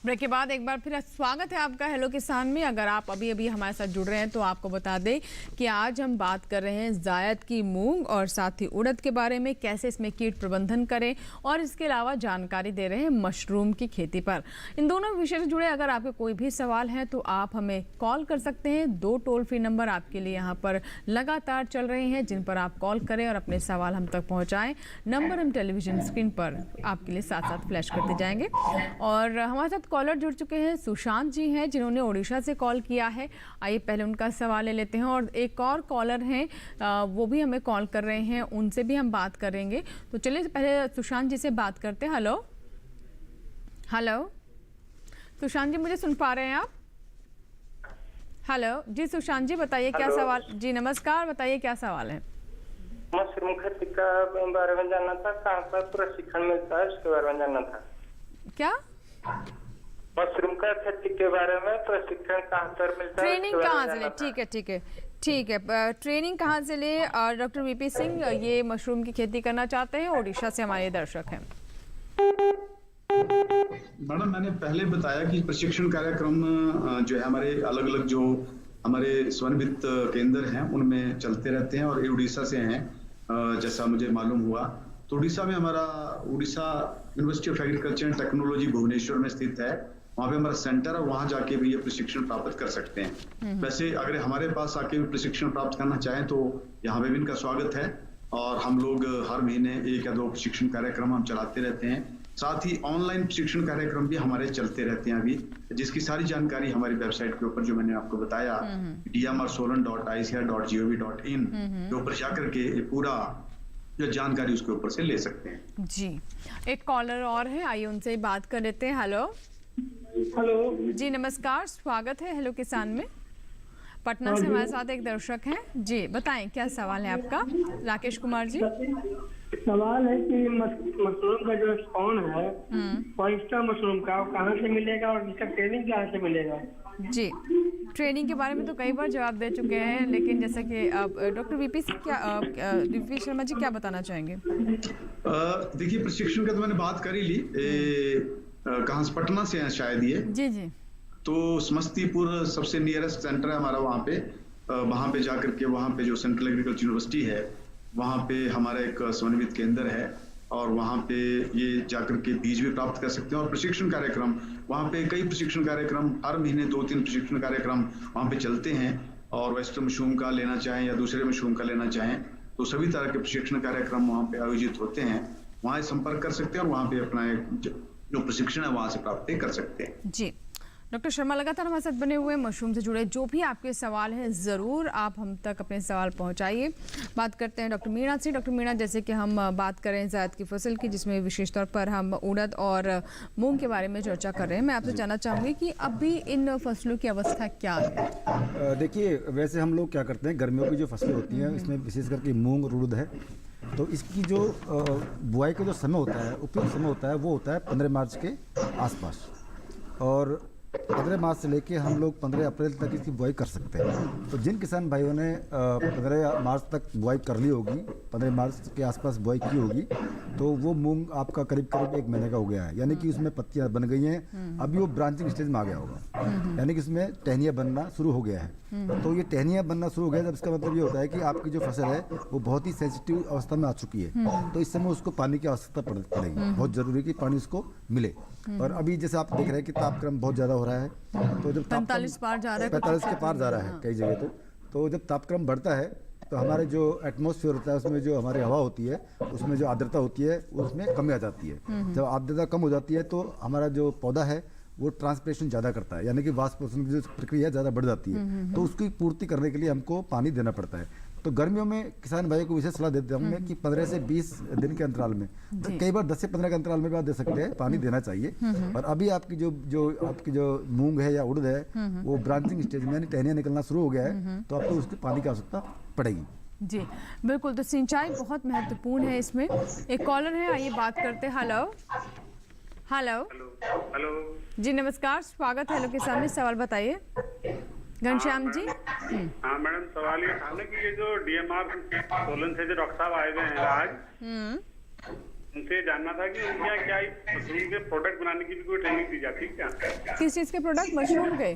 ब्रेक के बाद एक बार फिर स्वागत है आपका हेलो किसान में। अगर आप अभी अभी हमारे साथ जुड़ रहे हैं तो आपको बता दें कि आज हम बात कर रहे हैं जायद की मूंग और साथ ही उड़द के बारे में, कैसे इसमें कीट प्रबंधन करें, और इसके अलावा जानकारी दे रहे हैं मशरूम की खेती पर। इन दोनों विषय से जुड़े अगर आपके कोई भी सवाल है तो आप हमें कॉल कर सकते हैं। 2 टोल फ्री नंबर आपके लिए यहाँ पर लगातार चल रहे हैं जिन पर आप कॉल करें और अपने सवाल हम तक पहुँचाएँ। नंबर हम टेलीविजन स्क्रीन पर आपके लिए साथ साथ फ्लैश करते जाएंगे। और हमारे साथ कॉलर जुड़ चुके हैं, सुशांत जी हैं जिन्होंने ओडिशा से कॉल किया है। आइए पहले उनका सवाल ले लेते हैं। और एक और कॉलर हैं, वो भी हमें कॉल कर रहे हैं, उनसे भी हम बात करेंगे। तो चलिए पहले सुशांत जी से बात करते हैं। हेलो हेलो सुशांत जी, मुझे सुन पा रहे हैं आप? हेलो जी सुशांत जी, बताइए क्या सवाल। जी नमस्कार, बताइए क्या सवाल है। मशरूम खेती का बारे में जानना था, कहाँ पर प्रशिक्षण मिलता है उसके बारे में जानना था। क्या? मशरूम का खेती के बारे में प्रशिक्षण कहाँ पर मिलता है? ट्रेनिंग कहाँ से ले? ठीक है। ट्रेनिंग कहाँ से ले? डॉक्टर वीपी सिंह ये मशरूम की खेती करना चाहते हैं, ओडिशा से हमारे दर्शक हैं। मैडम, मैंने पहले बताया कि प्रशिक्षण कार्यक्रम जो है हमारे अलग अलग जो हमारे स्वनिर्मित केंद्र हैं उनमें चलते रहते हैं और ये उड़ीसा से हैं जैसा मुझे मालूम हुआ। तो उड़ीसा में हमारा Orissa university of agriculture and technology Bhubaneswar में स्थित है। वहाँ पे हमारा सेंटर है, वहाँ जाके भी ये प्रशिक्षण प्राप्त कर सकते हैं। वैसे अगर हमारे पास आके भी प्रशिक्षण प्राप्त करना चाहें तो यहाँ पे भी इनका स्वागत है। और हम लोग हर महीने 1 या 2 प्रशिक्षण कार्यक्रम हम चलाते रहते हैं। साथ ही ऑनलाइन प्रशिक्षण कार्यक्रम भी हमारे चलते रहते हैं अभी, जिसकी सारी जानकारी हमारी वेबसाइट के ऊपर जो मैंने आपको बताया dmrsolan.icr.gov.in के ऊपर जाकर के पूरा जो जानकारी उसके ऊपर से ले सकते हैं। जी, एक कॉलर और है, आइए उनसे बात कर लेते हैं। हेलो जी नमस्कार, स्वागत है हेलो किसान में। पटना से हमारे साथ एक दर्शक हैं। जी बताएं क्या सवाल है आपका। राकेश कुमार जी, सवाल है कि मशरूम का जो स्पॉन है पॉइंटर मशरूम का कहाँ से मिलेगा और इसका ट्रेनिंग कहाँ से मिलेगा? जी, ट्रेनिंग के बारे में तो कई बार जवाब दे चुके हैं, लेकिन जैसे कि डॉक्टर वीपी शर्मा जी क्या बताना चाहेंगे? देखिए, प्रशिक्षण का तो मैंने बात कर ही ली। कहाँ से? पटना से हैं शायद ये। जी। तो समस्तीपुर सबसे नियरेस्ट सेंटर है हमारा वहाँ पे जाकर के वहाँ पे जो सेंट्रल एग्रीकल्चर यूनिवर्सिटी है वहाँ पे हमारा एक स्वनिर्मित केंद्र है और वहाँ पे ये जाकर के बीज भी प्राप्त कर सकते हैं। और प्रशिक्षण कार्यक्रम वहाँ पे कई प्रशिक्षण कार्यक्रम हर महीने 2-3 प्रशिक्षण कार्यक्रम वहाँ पे चलते हैं। और वेस्टर्न मशरूम का लेना चाहें या दूसरे मशरूम का लेना चाहें तो सभी तरह के प्रशिक्षण कार्यक्रम वहाँ पे आयोजित होते हैं। वहाँ संपर्क कर सकते हैं और वहाँ पे अपना जो प्रशिक्षण है वहाँ से प्राप्त कर सकते हैं। जी, डॉक्टर शर्मा लगातार हमारे साथ बने हुए मशरूम से जुड़े जो भी आपके सवाल हैं ज़रूर आप हम तक अपने सवाल पहुंचाइए। बात करते हैं डॉक्टर मीणा से। डॉक्टर मीणा, जैसे कि हम बात करें जायद की फसल की, जिसमें विशेष तौर पर हम उड़द और मूंग के बारे में चर्चा कर रहे हैं, मैं आपसे जानना चाहूँगी कि अभी इन फसलों की अवस्था क्या है? देखिए, वैसे हम लोग क्या करते हैं, गर्मियों की जो फसलें होती हैं इसमें विशेष करके मूंग और उड़द है, तो इसकी जो बुआई का जो समय होता है, उपयुक्त समय होता है, वो होता है 15 मार्च के आसपास। और 15 मार्च से लेके हम लोग 15 अप्रैल तक इसकी बुआई कर सकते हैं। तो जिन किसान भाइयों ने 15 मार्च तक बुआई कर ली होगी, 15 मार्च के आसपास बुआई की होगी, तो वो मूंग आपका करीब करीब 1 महीने का हो गया है, यानी कि उसमें पत्तियां बन गई हैं, अभी वो ब्रांचिंग स्टेज में आ गया होगा, यानी कि उसमें टहनियाँ बनना शुरू हो गया है। तो ये टहनियाँ बनना शुरू हो गया जब, इसका मतलब ये होता है कि आपकी जो फसल है वो बहुत ही सेंसिटिव अवस्था में आ चुकी है, तो इस समय उसको पानी की आवश्यकता पड़ेगी, बहुत जरूरी है कि पानी उसको मिले। और अभी जैसे आप देख रहे हैं कि तापक्रम बहुत ज़्यादा हो रहा है, तो जब 45 पार जा रहा है, 45 के पार जा रहा है कई जगह, तो जब तापक्रम बढ़ता है तो हमारे जो एटमॉस्फेयर होता है उसमें जो हमारी हवा होती है, उसमें जो आर्द्रता होती है उसमें कमी आ जाती है। जब आर्द्रता कम हो जाती है तो हमारा जो पौधा है वो ट्रांसपिरेशन ज़्यादा करता है, यानी कि वाष्पोषण की जो प्रक्रिया ज़्यादा बढ़ जाती है, तो उसकी पूर्ति करने के लिए हमको पानी देना पड़ता है। तो गर्मियों में किसान भाई को विशेष सलाह देते हैं हमने कि 15 से 20 दिन के अंतराल में, कई बार 10 से 15 के अंतराल में भी आप दे सकते हैं, पानी देना चाहिए। और अभी आपकी जो मूंग है या उड़द है वो ब्रांचिंग स्टेज में, यानी टहनियाँ निकलना शुरू हो गया है, तो आपको उसकी पानी की आवश्यकता पड़ेगी। जी बिल्कुल, तो सिंचाई बहुत महत्वपूर्ण है इसमें। एक कॉलर है, आइए बात करते हैं। हेलो हेलो जी, नमस्कार, स्वागत है हेलो किसान में, सवाल बताइए। घनश्याम जी। हाँ मैडम, सवाल ये था ना कि ये जो DMR सोलन से जो डॉक्टर साहब आए हुए हैं आज, उनसे जानना था कि उनके यहाँ क्या मशरूम के प्रोडक्ट बनाने की भी कोई ट्रेनिंग दी जाती है क्या? किस चीज़ के प्रोडक्ट? मशरूम के?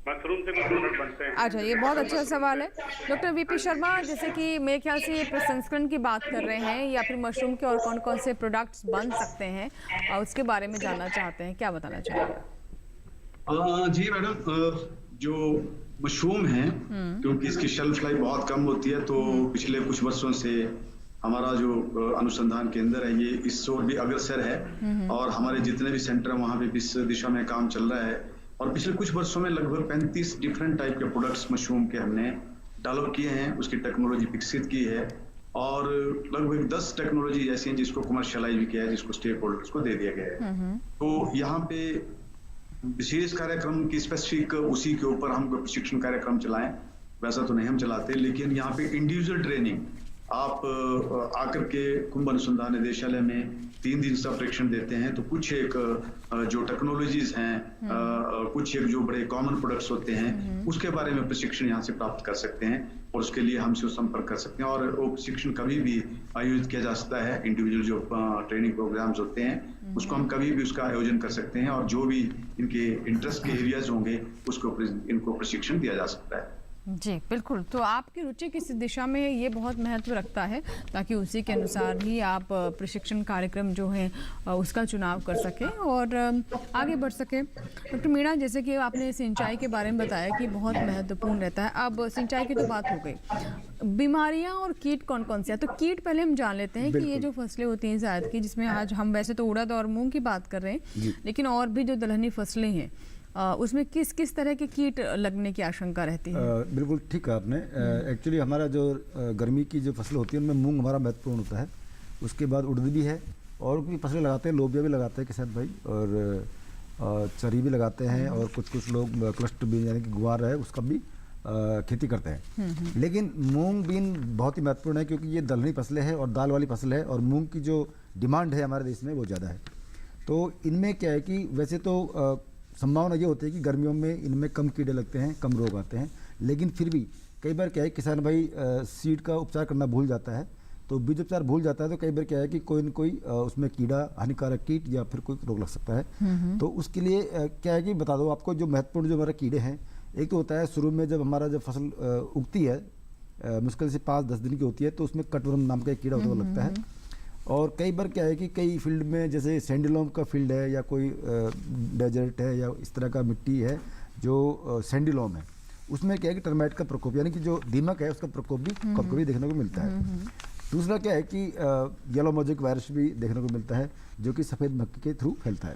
मशरूम से कोई प्रोडक्ट बनते हैं? अच्छा, ये बहुत अच्छा सवाल है डॉक्टर VP शर्मा। जैसे कि मेरे ख्याल से ये प्रसंस्करण की बात कर रहे हैं, या फिर मशरूम के और कौन कौन से प्रोडक्ट्स बन सकते हैं, और उसके बारे में जानना चाहते हैं, क्या बताना चाहेंगे? जी मैडम, जो मशरूम है क्योंकि इसकी शेल्फ लाइफ बहुत कम होती है, तो पिछले कुछ वर्षों से हमारा जो अनुसंधान केंद्र है ये इस ओर भी अग्रसर है, और हमारे जितने भी सेंटर हैं वहाँ भी इस दिशा में काम चल रहा है। और पिछले कुछ वर्षों में लगभग 35 डिफरेंट टाइप के प्रोडक्ट्स मशरूम के हमने डेवलप किए हैं, उसकी टेक्नोलॉजी विकसित की है, और लगभग 10 टेक्नोलॉजी ऐसी हैं जिसको कमर्शियलाइज भी किया है, जिसको स्टेक होल्डर्स को दे दिया गया है। तो यहाँ पे विशेष कार्यक्रम की स्पेसिफिक उसी के ऊपर हम प्रशिक्षण कार्यक्रम चलाएं वैसा तो नहीं हम चलाते, लेकिन यहाँ पे इंडिविजुअल ट्रेनिंग आप आकर के कुंभ अनुसंधान निदेशालय में 3 दिन का प्रशिक्षण देते हैं, तो कुछ एक जो टेक्नोलॉजीज हैं, कुछ एक जो बड़े कॉमन प्रोडक्ट्स होते हैं, उसके बारे में प्रशिक्षण यहाँ से प्राप्त कर सकते हैं, और उसके लिए हमसे संपर्क कर सकते हैं। और वो प्रशिक्षण कभी भी आयोजित किया जा सकता है, इंडिविजुअल जो ट्रेनिंग प्रोग्राम्स होते हैं उसको हम कभी भी उसका आयोजन कर सकते हैं, और जो भी इनके इंटरेस्ट के एरियाज होंगे उसको इनको प्रशिक्षण दिया जा सकता है। जी बिल्कुल, तो आपकी रुचि किस दिशा में है ये बहुत महत्व रखता है, ताकि उसी के अनुसार ही आप प्रशिक्षण कार्यक्रम जो है उसका चुनाव कर सकें और आगे बढ़ सकें। डॉक्टर मीणा, जैसे कि आपने सिंचाई के बारे में बताया कि बहुत महत्वपूर्ण रहता है, अब सिंचाई की तो बात हो गई, बीमारियां और कीट कौन कौन से हैं? तो कीट पहले हम जान लेते हैं कि ये जो फसलें होती हैं जायद की, जिसमें आज हम वैसे तो उड़द और मूंग की बात कर रहे हैं, लेकिन और भी जो दलहनी फसलें हैं उसमें किस किस तरह के कीट लगने की आशंका रहती है? बिल्कुल ठीक कहा आपने। एक्चुअली हमारा जो गर्मी की जो फसल होती है उनमें मूंग हमारा महत्वपूर्ण होता है, उसके बाद उड़द भी है, और भी फसलें लगाते हैं, लोबिया भी लगाते हैं किसान भाई, और चरी भी लगाते हैं, और कुछ लोग क्लस्टर बीन यानी कि गुआर है उसका भी खेती करते हैं। लेकिन मूंग बीन बहुत ही महत्वपूर्ण है, क्योंकि ये दलहनी फसलें हैं और दाल वाली फसल है, और मूंग की जो डिमांड है हमारे देश में वो ज़्यादा है। तो इनमें क्या है कि वैसे तो संभावना ये होती है कि गर्मियों में इनमें कम कीड़े लगते हैं, कम रोग आते हैं, लेकिन फिर भी कई बार क्या है किसान भाई सीड का उपचार करना भूल जाता है, तो बीज उपचार भूल जाता है, तो कई बार क्या है कि कोई न कोई उसमें कीड़ा, हानिकारक कीट या फिर कोई रोग लग सकता है। तो उसके लिए क्या है कि बता दो आपको, जो महत्वपूर्ण जो हमारे कीड़े हैं, एक तो होता है शुरू में जब हमारा जब फसल उगती है, मुश्किल से 5-10 दिन की होती है, तो उसमें कटवर्म नाम का एक कीड़ा होता लगता है। और कई बार क्या है कि कई फील्ड में जैसे सैंडिलोम का फील्ड है, या कोई डेजर्ट है, या इस तरह का मिट्टी है जो सैंडिलोम है, उसमें क्या है कि टर्माइट का प्रकोप यानी कि जो दीमक है उसका प्रकोप भी कभी देखने को मिलता है। दूसरा क्या है कि येलो मोज़ेक वायरस भी देखने को मिलता है, जो कि सफ़ेद मक्खी के थ्रू फैलता है।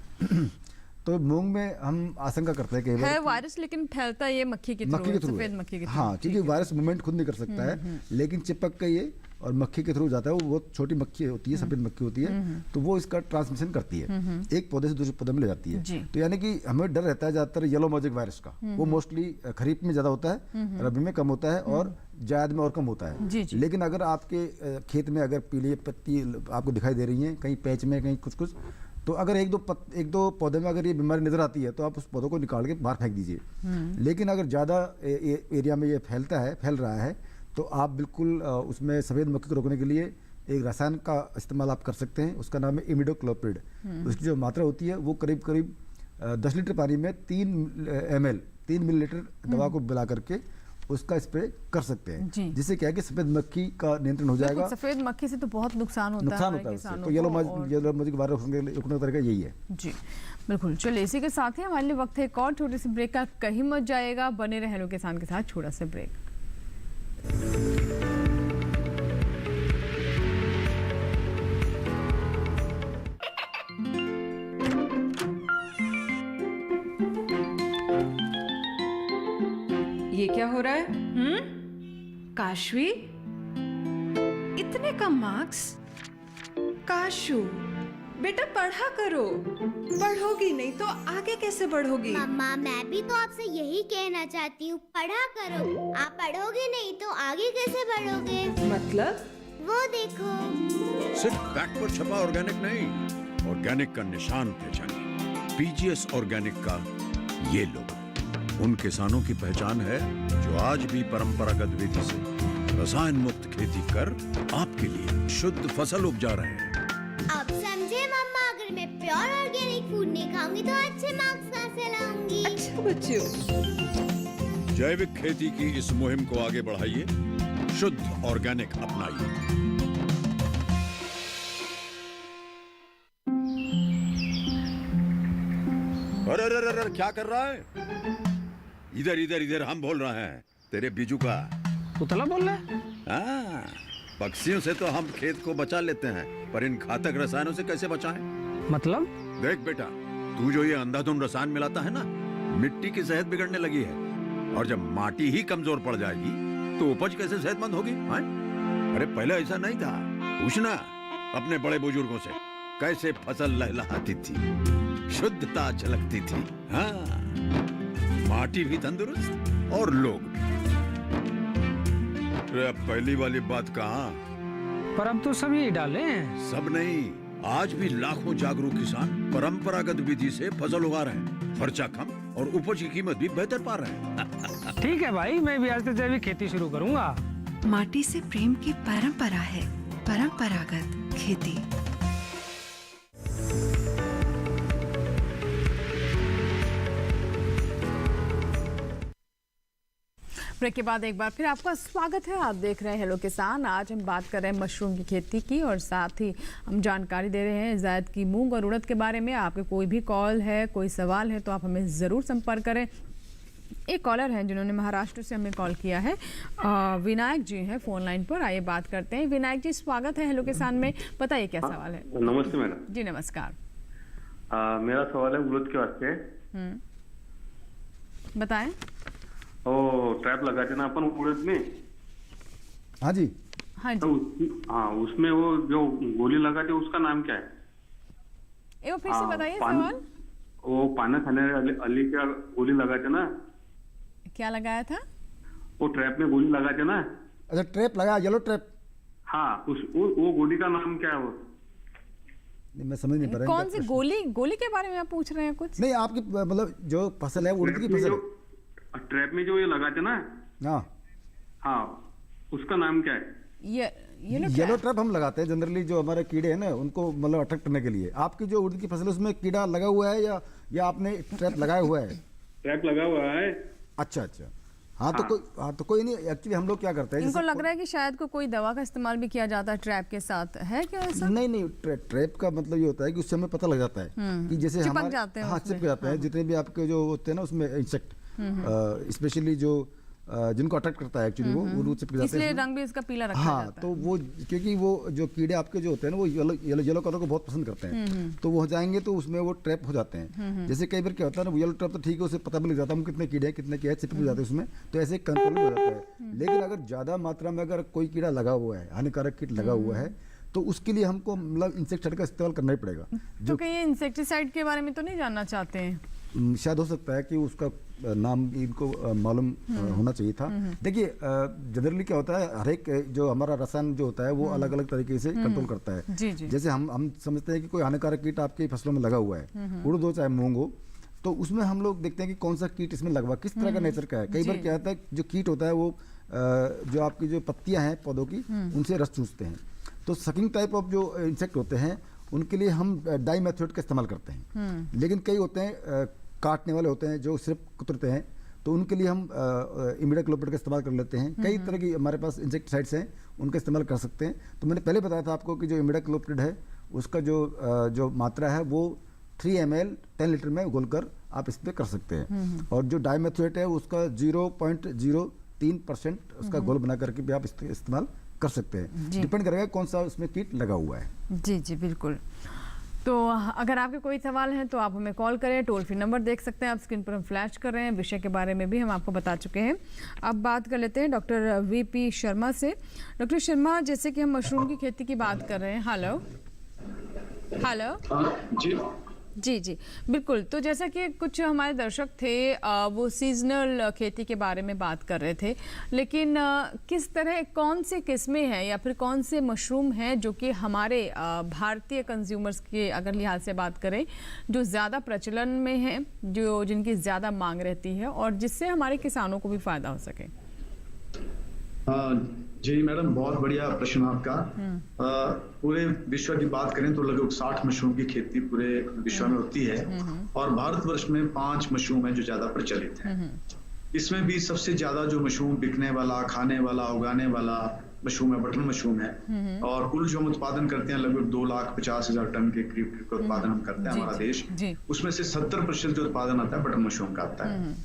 तो मूंग में हम आशंका करते हैं कि है वायरस, लेकिन फैलता ये मक्खी के थ्रू, सफेद मक्खी के थ्रू। हाँ, क्योंकि वायरस मूवमेंट खुद नहीं कर सकता है, लेकिन चिपक के ये और मक्खी के थ्रू जाता है। वो बहुत छोटी मक्खी होती है, सफेद मक्खी होती है, तो वो इसका ट्रांसमिशन करती है, एक पौधे से दूसरे पौधे में ले जाती है। तो यानी कि हमें डर रहता है ज्यादातर येलो मोजेक वायरस का, वो मोस्टली खरीफ में ज्यादा होता है, रबी में कम होता है और जायद में और कम होता है। लेकिन अगर आपके खेत में अगर पीली पत्ती आपको दिखाई दे रही है, कहीं पैच में, कहीं कुछ कुछ, तो अगर एक दो पौधे में अगर ये बीमारी नजर आती है तो आप उस पौधों को निकाल के बाहर फेंक दीजिए। लेकिन अगर ज़्यादा एरिया में ये फैल रहा है तो आप बिल्कुल उसमें सफ़ेद मक्खी को रोकने के लिए एक रसायन का इस्तेमाल आप कर सकते हैं। उसका नाम है इमिडोक्लोप्रिड। उसकी जो मात्रा होती है वो करीब करीब 10 लीटर पानी में 3 मिलीलीटर दवा को मिला करके उसका स्प्रे कर सकते हैं, जिससे क्या है कि सफेद मक्खी का नियंत्रण हो जाएगा। सफेद मक्खी से तो बहुत नुकसान होता है। तो येलो मोजेक वायरस रोकने का तरीका यही है। जी बिल्कुल। चलिए, इसी के साथ ही हमारे लिए वक्त है एक और छोटे से ब्रेक का। कहीं मत जाएगा, बने रहे हेलो किसान के साथ छोटा सा ब्रेक। ये क्या हो रहा है? काशवी, इतने कम मार्क्स? काशू बेटा पढ़ा करो, पढ़ोगी नहीं तो आगे कैसे बढ़ोगी? मम्मा मैं भी तो आपसे यही कहना चाहती हूँ, पढ़ा करो। आप पढ़ोगे नहीं तो आगे कैसे बढ़ोगे? मतलब? वो देखो, सिर्फ बैक पर छपा ऑर्गेनिक नहीं, ऑर्गेनिक का निशान पहचानिए। पीजीएस ऑर्गेनिक का ये लोगो उन किसानों की पहचान है जो आज भी परंपरागत विधि से रसायन मुक्त खेती कर आपके लिए शुद्ध फसल उपजा रहे हैं। अब समझे मम्मा, अगर मैं प्योर ऑर्गेनिक फूड नहीं खाऊंगी तो अच्छे मार्क्स कहाँ से लाऊंगी? अच्छा बच्चों, जैविक खेती की इस मुहिम को आगे बढ़ाइए, शुद्ध ऑर्गेनिक अपनाइए। अरे अरे अरे क्या कर रहा है? इधर इधर इधर, हम बोल रहे हैं तेरे बीजू का। पुतला बोल रहा है? हाँ, पक्षियों से तो हम खेत को बचा लेते हैं, पर इन घातक रसायनों से कैसे बचाएं? मतलब? देख बेटा, तू जो ये अंधाधुंध रसायन मिलाता है ना, मिट्टी की सेहत बिगड़ने लगी है, और जब माटी ही कमजोर पड़ जाएगी तो उपज कैसे सेहतमंद होगी? हाँ? अरे पहले ऐसा नहीं था। पूछना अपने बड़े बुजुर्गों से, कैसे फसल लहलहाती थी, शुद्धता झलकती थी। हाँ, माटी भी तंदुरुस्त और लोग भी। पहली वाली बात कहाँ? पर अब तो सब यही डाले हैं। सब नहीं, आज भी लाखों जागरूक किसान परंपरागत विधि से फसल उगा रहे हैं। खर्चा कम और उपज की कीमत भी बेहतर पा रहे हैं। ठीक है भाई, मैं भी आज से जैविक खेती शुरू करूंगा। माटी से प्रेम की परंपरा है परंपरागत खेती। ब्रेक के बाद एक बार फिर आपका स्वागत है। आप देख रहे हैं हेलो किसान। आज हम बात कर रहे हैं मशरूम की खेती की, और साथ ही हम जानकारी दे रहे हैं जायद की मूंग और उड़द के बारे में। आपके कोई भी कॉल है, कोई सवाल है तो आप हमें ज़रूर संपर्क करें। एक कॉलर हैं जिन्होंने महाराष्ट्र से हमें कॉल किया है, विनायक जी हैं फोन लाइन पर। आइए बात करते हैं। विनायक जी, स्वागत है हेलो किसान में। बताइए क्या सवाल है? नमस्ते मैडम जी। नमस्कार। मेरा सवाल है उड़द के वास्ते। बताएं। ओ ट्रैप लगाते ना अपन उड़द में। हाँ जी। हाँ जी। तो हाँ, उसमें वो जो गोली लगाते उसका नाम क्या है? एक फिर से बताइए सवाल। वो पाना खाने अली का गोली लगाते ना। क्या लगाया था? वो ट्रैप में गोली लगाते ना। अच्छा, ट्रैप लगाया, येलो ट्रैप। हाँ, वो गोली का नाम क्या है? वो नहीं, मैं समझ नहीं पा रहा। कौन सी गोली के बारे में आप पूछ रहे हैं कुछ? नहीं, आपकी मतलब जो फसल है उड़द की फसल, ट्रैप में जो ये लगाते ना। हाँ, उसका नाम क्या है? येलो ट्रैप हम लगाते हैं जनरली, जो हमारे कीड़े हैं ना उनको मतलब अट्रैक्ट करने के लिए। आपकी जो उड़द की फसल है उसमें कीड़ा लगा हुआ है या आपने ट्रैप लगाया हुआ है? ट्रैप लगा हुआ है। अच्छा। हाँ तो कोई नहीं। एक्चुअली हम लोग क्या करते हैं, इनको लग रहा है कि शायद कोई दवा का इस्तेमाल भी किया जाता है ट्रैप के साथ, है क्या ऐसा? नहीं, ट्रैप का मतलब ये होता है कि उससे हमें पता लग जाता है कि जैसे चिपक जाते हैं। हाँ, चिपक जाते हैं जितने भी आपके जो होते हैं ना उसमें इंसेक्ट, स्पेशली जो जिनको अट्रैक्ट करता है एक्चुअली वो रूट से चिपक जाते इसलिए हैं रंग भी इसका पीला रखा हाँ जाता है। तो वो क्योंकि वो जो कीड़े आपके जो होते हैं ना वो येलो कलर को बहुत पसंद करते हैं, तो वो हो जाएंगे तो उसमें वो ट्रैप हो जाते हैं। जैसे कई बार क्या होता है ना, येलो ट्रैप तो ठीक है, उसे पता भी लग जाता है कितने कीड़े हैं कितने क्या है, चिपक जाते हैं उसमें, तो ऐसे कंट्रोल हो जाता है। लेकिन अगर ज़्यादा मात्रा में अगर कोई कीड़ा लगा हुआ है, हानिकारक कीट लगा हुआ है, तो उसके लिए हमको मतलब इंसेक्टिसाइड का इस्तेमाल करना ही पड़ेगा। तो कहीं ये इंसेक्टिसाइड के बारे में तो नहीं जानना चाहते हैं? शायद हो सकता है कि उसका नाम इनको मालूम होना चाहिए था। देखिए जनरली क्या होता है, हर एक जो हमारा रसायन जो होता है वो अलग अलग तरीके से कंट्रोल करता है। जी जी। जैसे हम समझते हैं कि कोई हानिकारक कीट आपकी फसलों में लगा हुआ है, उड़द हो चाहे मूंग हो, तो उसमें हम लोग देखते हैं कि कौन सा कीट इसमें लगा, किस तरह का नेचर का है। कई बार क्या होता है जो कीट होता है वो जो आपकी जो पत्तियां हैं पौधों की उनसे रस चूसते हैं, तो सकिंग टाइप ऑफ जो इंसेक्ट होते हैं उनके लिए हम डाई मेथड का इस्तेमाल करते हैं। लेकिन कई होते हैं काटने वाले होते हैं जो सिर्फ कुतरते हैं, तो उनके लिए हम इमिडाक्लोपिड का इस्तेमाल कर लेते हैं। कई तरह की हमारे पास इंसेक्टिसाइड्स हैं, उनका इस्तेमाल कर सकते हैं। तो मैंने पहले बताया था आपको कि जो इमिडाक्लोपिड है उसका जो मात्रा है वो 3 ml 10 लीटर में घोलकर आप इस पर कर सकते हैं। और जो डाइमेथोएट है उसका 0.03% उसका घोल बना करके भी आप इस्तेमाल कर सकते हैं। डिपेंड करेगा कौन सा उसमें कीट लगा हुआ है। जी जी बिल्कुल। तो अगर आपके कोई सवाल हैं तो आप हमें कॉल करें, टोल फ्री नंबर देख सकते हैं आप स्क्रीन पर, हम फ्लैश कर रहे हैं। विषय के बारे में भी हम आपको बता चुके हैं। अब बात कर लेते हैं डॉक्टर वीपी शर्मा से। डॉक्टर शर्मा, जैसे कि हम मशरूम की खेती की बात कर रहे हैं। हेलो जी जी जी बिल्कुल। तो जैसा कि कुछ हमारे दर्शक थे वो सीजनल खेती के बारे में बात कर रहे थे, लेकिन किस तरह कौन से किस्में हैं या फिर कौन से मशरूम हैं जो कि हमारे भारतीय कंज्यूमर्स के अगर लिहाज से बात करें जो ज़्यादा प्रचलन में हैं, जो जिनकी ज़्यादा मांग रहती है और जिससे हमारे किसानों को भी फ़ायदा हो सके? जी मैडम, बहुत बढ़िया प्रश्न आपका। पूरे विश्व की बात करें तो लगभग 60 मशरूम की खेती पूरे विश्व में होती है और भारतवर्ष में 5 मशरूम है जो ज्यादा प्रचलित है। इसमें भी सबसे ज्यादा जो मशरूम बिकने वाला, खाने वाला, उगाने वाला मशरूम है बटन मशरूम है। और कुल जो हम उत्पादन करते हैं लगभग 2,50,000 टन के करीब का उत्पादन हम करते हैं हमारा देश। उसमें से 70% जो उत्पादन आता है बटन मशरूम का आता है।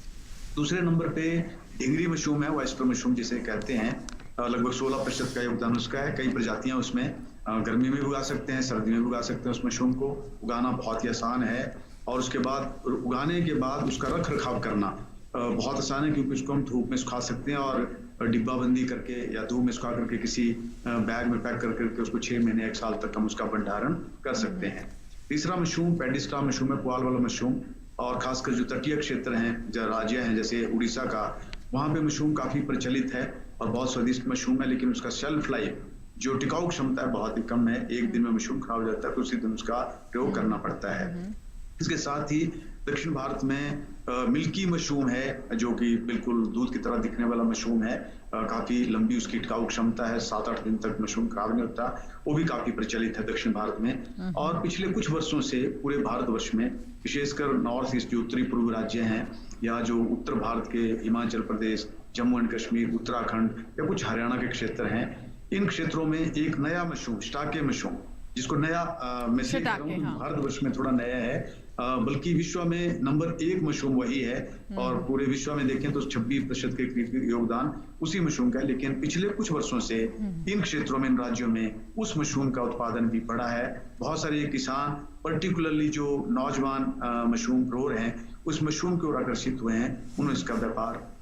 दूसरे नंबर पे ढिंगरी मशरूम है, ऑयस्टर मशरूम जिसे कहते हैं, लगभग 16% का योगदान उसका है। कई प्रजातियां उसमें गर्मी में भी उगा सकते हैं, सर्दी में भी उगा सकते हैं। उस मशरूम को उगाना बहुत ही आसान है और उसके बाद उगाने के बाद उसका रख रखाव करना बहुत आसान है, क्योंकि उसको हम धूप में सुखा सकते हैं और डिब्बा बंदी करके या धूप में सुखा करके किसी बैग में पैक करके उसको 6 महीने 1 साल तक हम उसका भंडारण कर सकते हैं। तीसरा मशरूम पेडिस्टा मशरूम है, पुआल वाला मशरूम, और खासकर जो तटीय क्षेत्र हैं, जो राज्य हैं जैसे उड़ीसा का, वहाँ पे मशरूम काफी प्रचलित है और बहुत स्वादिष्ट मशरूम है। लेकिन उसका शेल्फ लाइफ, जो टिकाऊ क्षमता है, बहुत ही कम है। 1 दिन में मशरूम खराब हो जाता है तो उसी दिन उसका प्रयोग करना पड़ता है। इसके साथ ही दक्षिण भारत में मिल्की मशरूम है जो कि बिल्कुल दूध की तरह दिखने वाला मशरूम है। काफी लंबी उसकी टिकाऊ क्षमता है, 7-8 दिन तक मशरूम खराब नहीं होता। वो भी काफी प्रचलित है दक्षिण भारत में। और पिछले कुछ वर्षों से पूरे भारतवर्ष में, विशेषकर नॉर्थ ईस्ट जो उत्तरी पूर्व राज्य हैं या जो उत्तर भारत के हिमाचल प्रदेश, जम्मू एंड कश्मीर, उत्तराखंड या कुछ हरियाणा के क्षेत्र हैं, इन क्षेत्रों में एक नया मशरूम, स्टाके मशरूम, जिसको नया भारतवर्ष में थोड़ा नया है, बल्कि विश्व में नंबर 1 मशरूम वही है। और पूरे विश्व में देखें तो 26% के करीब योगदान उसी मशरूम का है। लेकिन पिछले कुछ वर्षों से इन क्षेत्रों में, इन राज्यों में उस मशरूम का उत्पादन भी बढ़ा है। बहुत सारे किसान, पर्टिकुलरली जो नौजवान मशरूम ग्रोअर हैं, उस मशरूम की ओर आकर्षित हुए हैं, उन्होंने इसका व्यापार,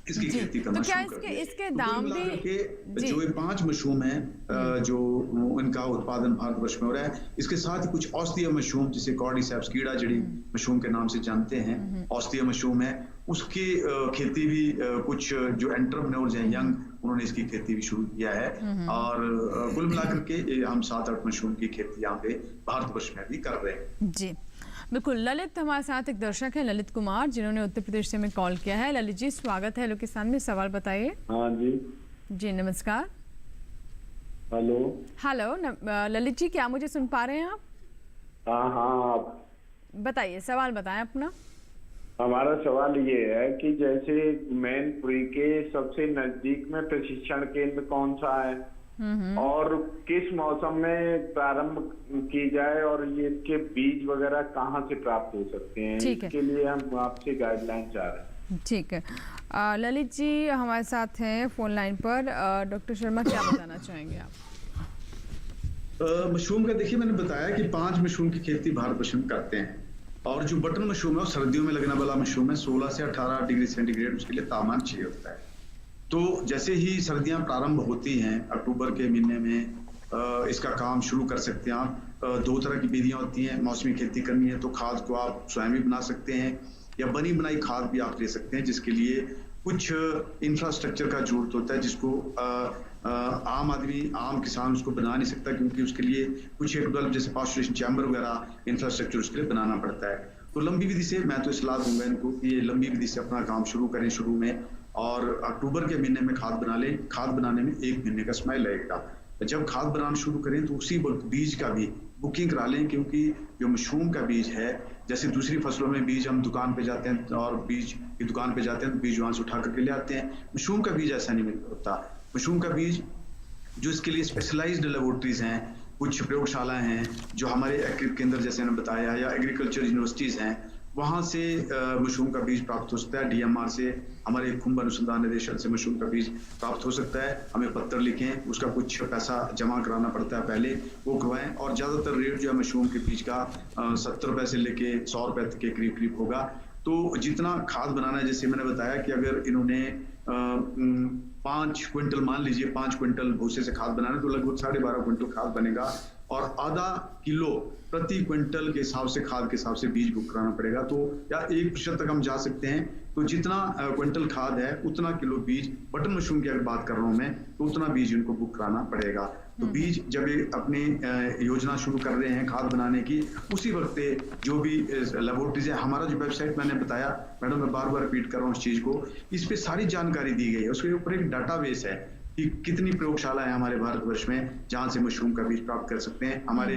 इसकी खेती करना शुरू कर दिया। इसके दाम भी जो ये 5 मशरूम हैं जो इनका उत्पादन भारतवर्ष में हो रहा है। इसके साथ ही कुछ औषधीय मशरूम जिसे कॉर्डिसेप्स, कीड़ा जड़ी मशरूम के नाम से जानते हैं, औषधीय मशरूम है, उसकी खेती भी कुछ जो एंटरप्रेन्योर्स हैं यंग, उन्होंने इसकी खेती भी शुरू किया है। और कुल मिलाकर के हम 7-8 मशरूम की खेती यहाँ पे भारतवर्ष में भी कर रहे हैं। जी बिल्कुल। ललित हमारे साथ एक दर्शक है, ललित कुमार, जिन्होंने उत्तर प्रदेश से हमें कॉल किया है। ललित जी, स्वागत है हेलो किसान में, सवाल बताइए। हाँ जी जी नमस्कार। हेलो ललित जी, क्या मुझे सुन पा रहे हैं आप? हाँ बताइए, सवाल बताएं अपना। हमारा सवाल ये है कि जैसे मैनपुरी के सबसे नजदीक में प्रशिक्षण केंद्र कौन सा है और किस मौसम में प्रारंभ की जाए और ये इसके बीज वगैरह कहाँ से प्राप्त हो सकते हैं? इसके लिए हम आपसे गाइडलाइन चाह रहे हैं। ठीक है, ललित जी हमारे साथ हैं फोन लाइन पर। डॉक्टर शर्मा क्या बताना चाहेंगे आप? मशरूम का देखिए, मैंने बताया कि 5 मशरूम की खेती भारत वर्ष करते हैं, और जो बटन मशरूम है वो सर्दियों में लगने वाला मशरूम है। 16 से 18 डिग्री सेंटीग्रेड उसके लिए तापमान चाहिए होता है। तो जैसे ही सर्दियां प्रारंभ होती हैं अक्टूबर के महीने में इसका काम शुरू कर सकते हैं आप। 2 तरह की विधियां होती हैं। मौसमी खेती करनी है तो खाद को आप स्वयं भी बना सकते हैं, या बनी बनाई खाद भी आप ले सकते हैं, जिसके लिए कुछ इंफ्रास्ट्रक्चर का जरूरत होता है, जिसको आम आदमी, आम किसान उसको बना नहीं सकता, क्योंकि उसके लिए कुछ डेवलप जैसे पास्चुरेशन चैम्बर वगैरह इंफ्रास्ट्रक्चर उसके लिए बनाना पड़ता है। तो लंबी विधि से मैं तो सलाह दूंगा इनको कि ये लंबी विधि से अपना काम शुरू करें शुरू में, और अक्टूबर के महीने में खाद बना लें। खाद बनाने में 1 महीने का समय लगेगा। जब खाद बनाना शुरू करें तो उसी वक्त बीज का भी बुकिंग करा लें, क्योंकि जो मशरूम का बीज है, जैसे दूसरी फसलों में बीज हम दुकान पे जाते हैं और बीज की दुकान पे जाते हैं तो बीज वहां से उठा करके ले आते हैं। मशरूम का बीज ऐसा नहीं होता। मशरूम का बीज जो इसके लिए स्पेशलाइज्ड लेबोरेटरीज हैं, कुछ प्रयोगशालाएं हैं जो हमारे एग्री केंद्र जैसे मैंने बताया, या एग्रीकल्चर यूनिवर्सिटीज हैं, वहां से मशरूम का बीज प्राप्त हो सकता है। DMR से, हमारे खुम्ब अनुसंधान निदेशालय से मशरूम का बीज प्राप्त हो सकता है। हमें पत्र लिखें, उसका कुछ पैसा जमा कराना पड़ता है पहले, वो करवाएं। और ज्यादातर रेट जो है मशरूम के बीज का 70 रुपए से लेके 100 रुपए तक के करीब करीब होगा। तो जितना खाद बनाना है, जैसे मैंने बताया कि अगर इन्होंने 5 क्विंटल, मान लीजिए 5 क्विंटल भूसे से खाद बनाना है, तो लगभग 12.5 क्विंटल खाद बनेगा, और आधा किलो प्रति क्विंटल के हिसाब से खाद के हिसाब से बीज बुक कराना पड़ेगा। तो या 1% तक हम जा सकते हैं। तो जितना क्विंटल खाद है उतना किलो बीज, बटन मशरूम की अगर बात कर रहा हूं मैं, तो उतना बीज इनको बुक कराना पड़ेगा। तो बीज जब ये अपनी योजना शुरू कर रहे हैं खाद बनाने की, उसी वक्त जो भी लेबोरेटरीज है, हमारा जो वेबसाइट मैंने बताया, मैडम मैं बार बार रिपीट कर रहा हूँ इस चीज को, इस पे सारी जानकारी दी गई है। उसके ऊपर एक डाटाबेस है कि कितनी प्रयोगशाला है हमारे भारतवर्ष में जहां से मशरूम का बीज प्राप्त कर सकते हैं, हमारे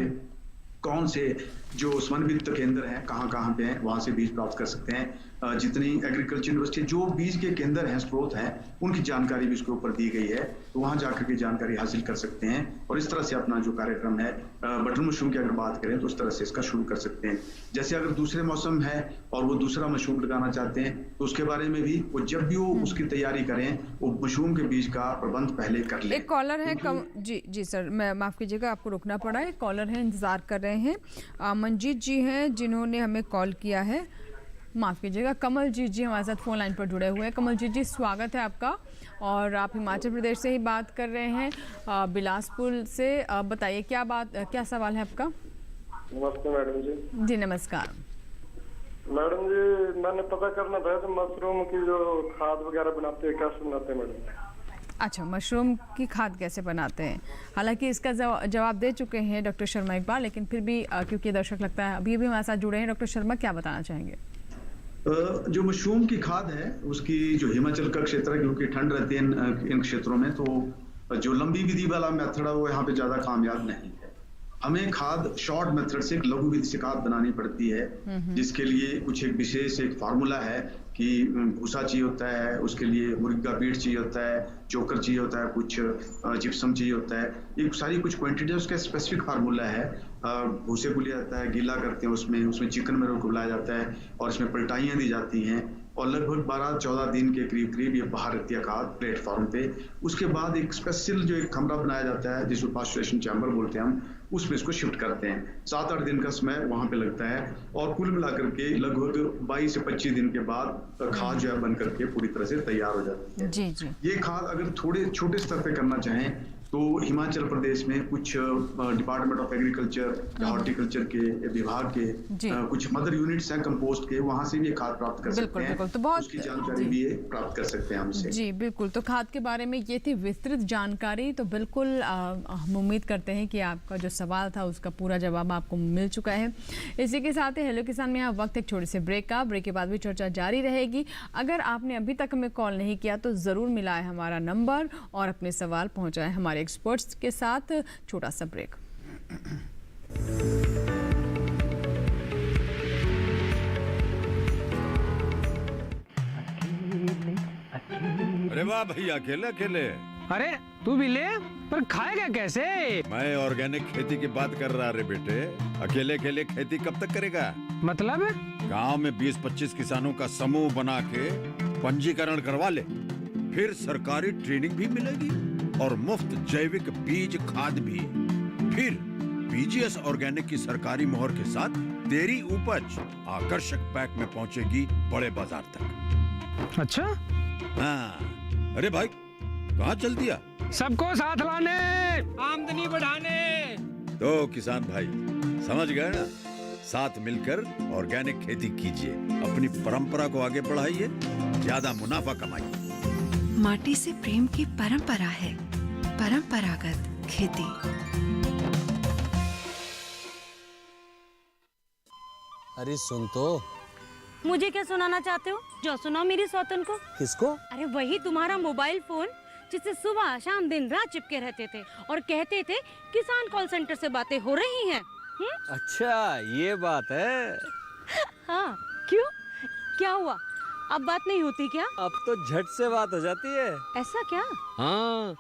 कौन से जो समन्वित केंद्र हैं कहाँ पे हैं, वहां से बीज प्राप्त कर सकते हैं। जितनी एग्रीकल्चर यूनिवर्सिटी जो बीज के केंद्र हैं, स्रोत हैं, उनकी जानकारी भी इसके ऊपर दी गई है। तो वहां जाकर के जानकारी हासिल कर सकते हैं, और इस तरह से अपना जो कार्यक्रम है बटन मशरूम की अगर बात करें तो उस तरह से इसका शुरू कर सकते हैं। जैसे अगर दूसरे मौसम है और वो दूसरा मशरूम लगाना चाहते हैं, तो उसके बारे में भी वो जब भी वो उसकी तैयारी करें, वो मशरूम के बीज का प्रबंध पहले कर ले। एक कॉलर है जी सर, मैं माफ कीजिएगा, आपको रुकना पड़ा है। कॉलर है, इंतजार कर रहे हैं। मंजीत जी हैं जिन्होंने हमें कॉल किया है, माफ़ कीजिएगा, कमलजीत जी हमारे साथ फ़ोन लाइन पर जुड़े हुए हैं। कमलजीत जी स्वागत है आपका, और आप हिमाचल प्रदेश से ही बात कर रहे हैं, बिलासपुर से। बताइए क्या सवाल है आपका? नमस्ते मैडम जी। जी नमस्कार मैडम जी, मैंने पता करना था तो मशरूम की जो खाद वगैरह बनाते हैं, कैसे बनाते हैं मैडम? अच्छा, मशरूम की खाद कैसे बनाते हैं? हालांकि इसका जवाब दे चुके हैं डॉक्टर शर्मा एक बार, लेकिन फिर भी क्योंकि दर्शक लगता है अभी भी हमारे साथ जुड़े हैं, डॉक्टर शर्मा क्या बताना चाहेंगे? जो मशरूम की खाद है उसकी जो हिमाचल का क्षेत्र है, क्योंकि ठंड रहती है इन क्षेत्रों में, तो जो लंबी विधि वाला मेथड है वो यहाँ पे ज्यादा कामयाब नहीं है। हमें खाद शॉर्ट मेथड से, एक लघु विधि से खाद बनानी पड़ती है, जिसके लिए कुछ एक विशेष एक फार्मूला है कि भूसा चाहिए होता है, उसके लिए मुर्गी का फीड चाहिए होता है, चोकर चाहिए होता है, कुछ जिप्सम चाहिए होता है, ये सारी कुछ क्वांटिटी, उसका स्पेसिफिक फार्मूला है। भूसे को लिया जाता है, गीला करते हैं, उसमें चिकन मिनरल को बुलाया जाता है, और इसमें पलटाइयाँ दी जाती हैं, और लगभग 12-14 दिन के करीब करीब ये बाहर रहती है खाद प्लेटफॉर्म पे। उसके बाद एक स्पेशल जो एक कमरा बनाया जाता है, जिसको पास्चुरेशन चैम्बर बोलते हैं हम, उसमें इसको शिफ्ट करते हैं। 7-8 दिन का समय वहां पे लगता है, और कुल मिलाकर के लगभग 22 से 25 दिन के बाद खाद जो है बन करके पूरी तरह से तैयार हो जाती है। जी जी। ये खाद अगर थोड़े छोटे स्तर पे करना चाहें तो हिमाचल प्रदेश में कुछ डिपार्टमेंट ऑफ एग्रीकल्चर या हॉर्टिकल्चर के विभाग के कुछ मदर यूनिट्स हैं कंपोस्ट के, वहां से भी ये खाद प्राप्त कर सकते हैं। तो बहुत उसकी जानकारी भी ये प्राप्त कर सकते हैं हमसे। जी बिल्कुल। तो खाद के बारे में ये थी विस्तृत जानकारी। तो बिल्कुल हम उम्मीद करते हैं कि आपका जो सवाल था उसका पूरा जवाब आपको मिल चुका है। इसी के साथ ही हेलो किसान में यहाँ वक्त एक छोटे से ब्रेक का, ब्रेक के बाद भी चर्चा जारी रहेगी। अगर आपने अभी तक हमें कॉल नहीं किया तो ज़रूर मिलाए हमारा नंबर और अपने सवाल पहुँचाएँ हमारे एक्सपर्ट्स के साथ। छोटा सा ब्रेक। अरे वाह भैया, अकेले अकेले। अरे तू भी ले, पर खाएगा कैसे? मैं ऑर्गेनिक खेती की बात कर रहा रे बेटे। अकेले अकेले खेती कब तक करेगा? मतलब गांव में 20-25 किसानों का समूह बना के पंजीकरण करवा ले, फिर सरकारी ट्रेनिंग भी मिलेगी और मुफ्त जैविक बीज खाद भी। फिर पीजीएस ऑर्गेनिक की सरकारी मोहर के साथ तेरी उपज आकर्षक पैक में पहुंचेगी बड़े बाजार तक। अच्छा? हाँ, अरे भाई कहाँ चल दिया? सबको साथ लाने, आमदनी बढ़ाने। तो किसान भाई समझ गए ना, साथ मिलकर ऑर्गेनिक खेती कीजिए, अपनी परंपरा को आगे बढ़ाइए, ज्यादा मुनाफा कमाइए। माटी से प्रेम की परंपरा है परंपरागत खेती। अरे सुन तो। मुझे क्या सुनाना चाहते हो? जो सुनाओ मेरी सौतन को। किसको? अरे वही तुम्हारा मोबाइल फोन जिससे सुबह शाम दिन रात चिपके रहते थे और कहते थे किसान कॉल सेंटर से बातें हो रही हैं। अच्छा ये बात है। हाँ क्यों, क्या हुआ? अब बात नहीं होती क्या? अब तो झट से बात हो जाती है। ऐसा क्या? हाँ,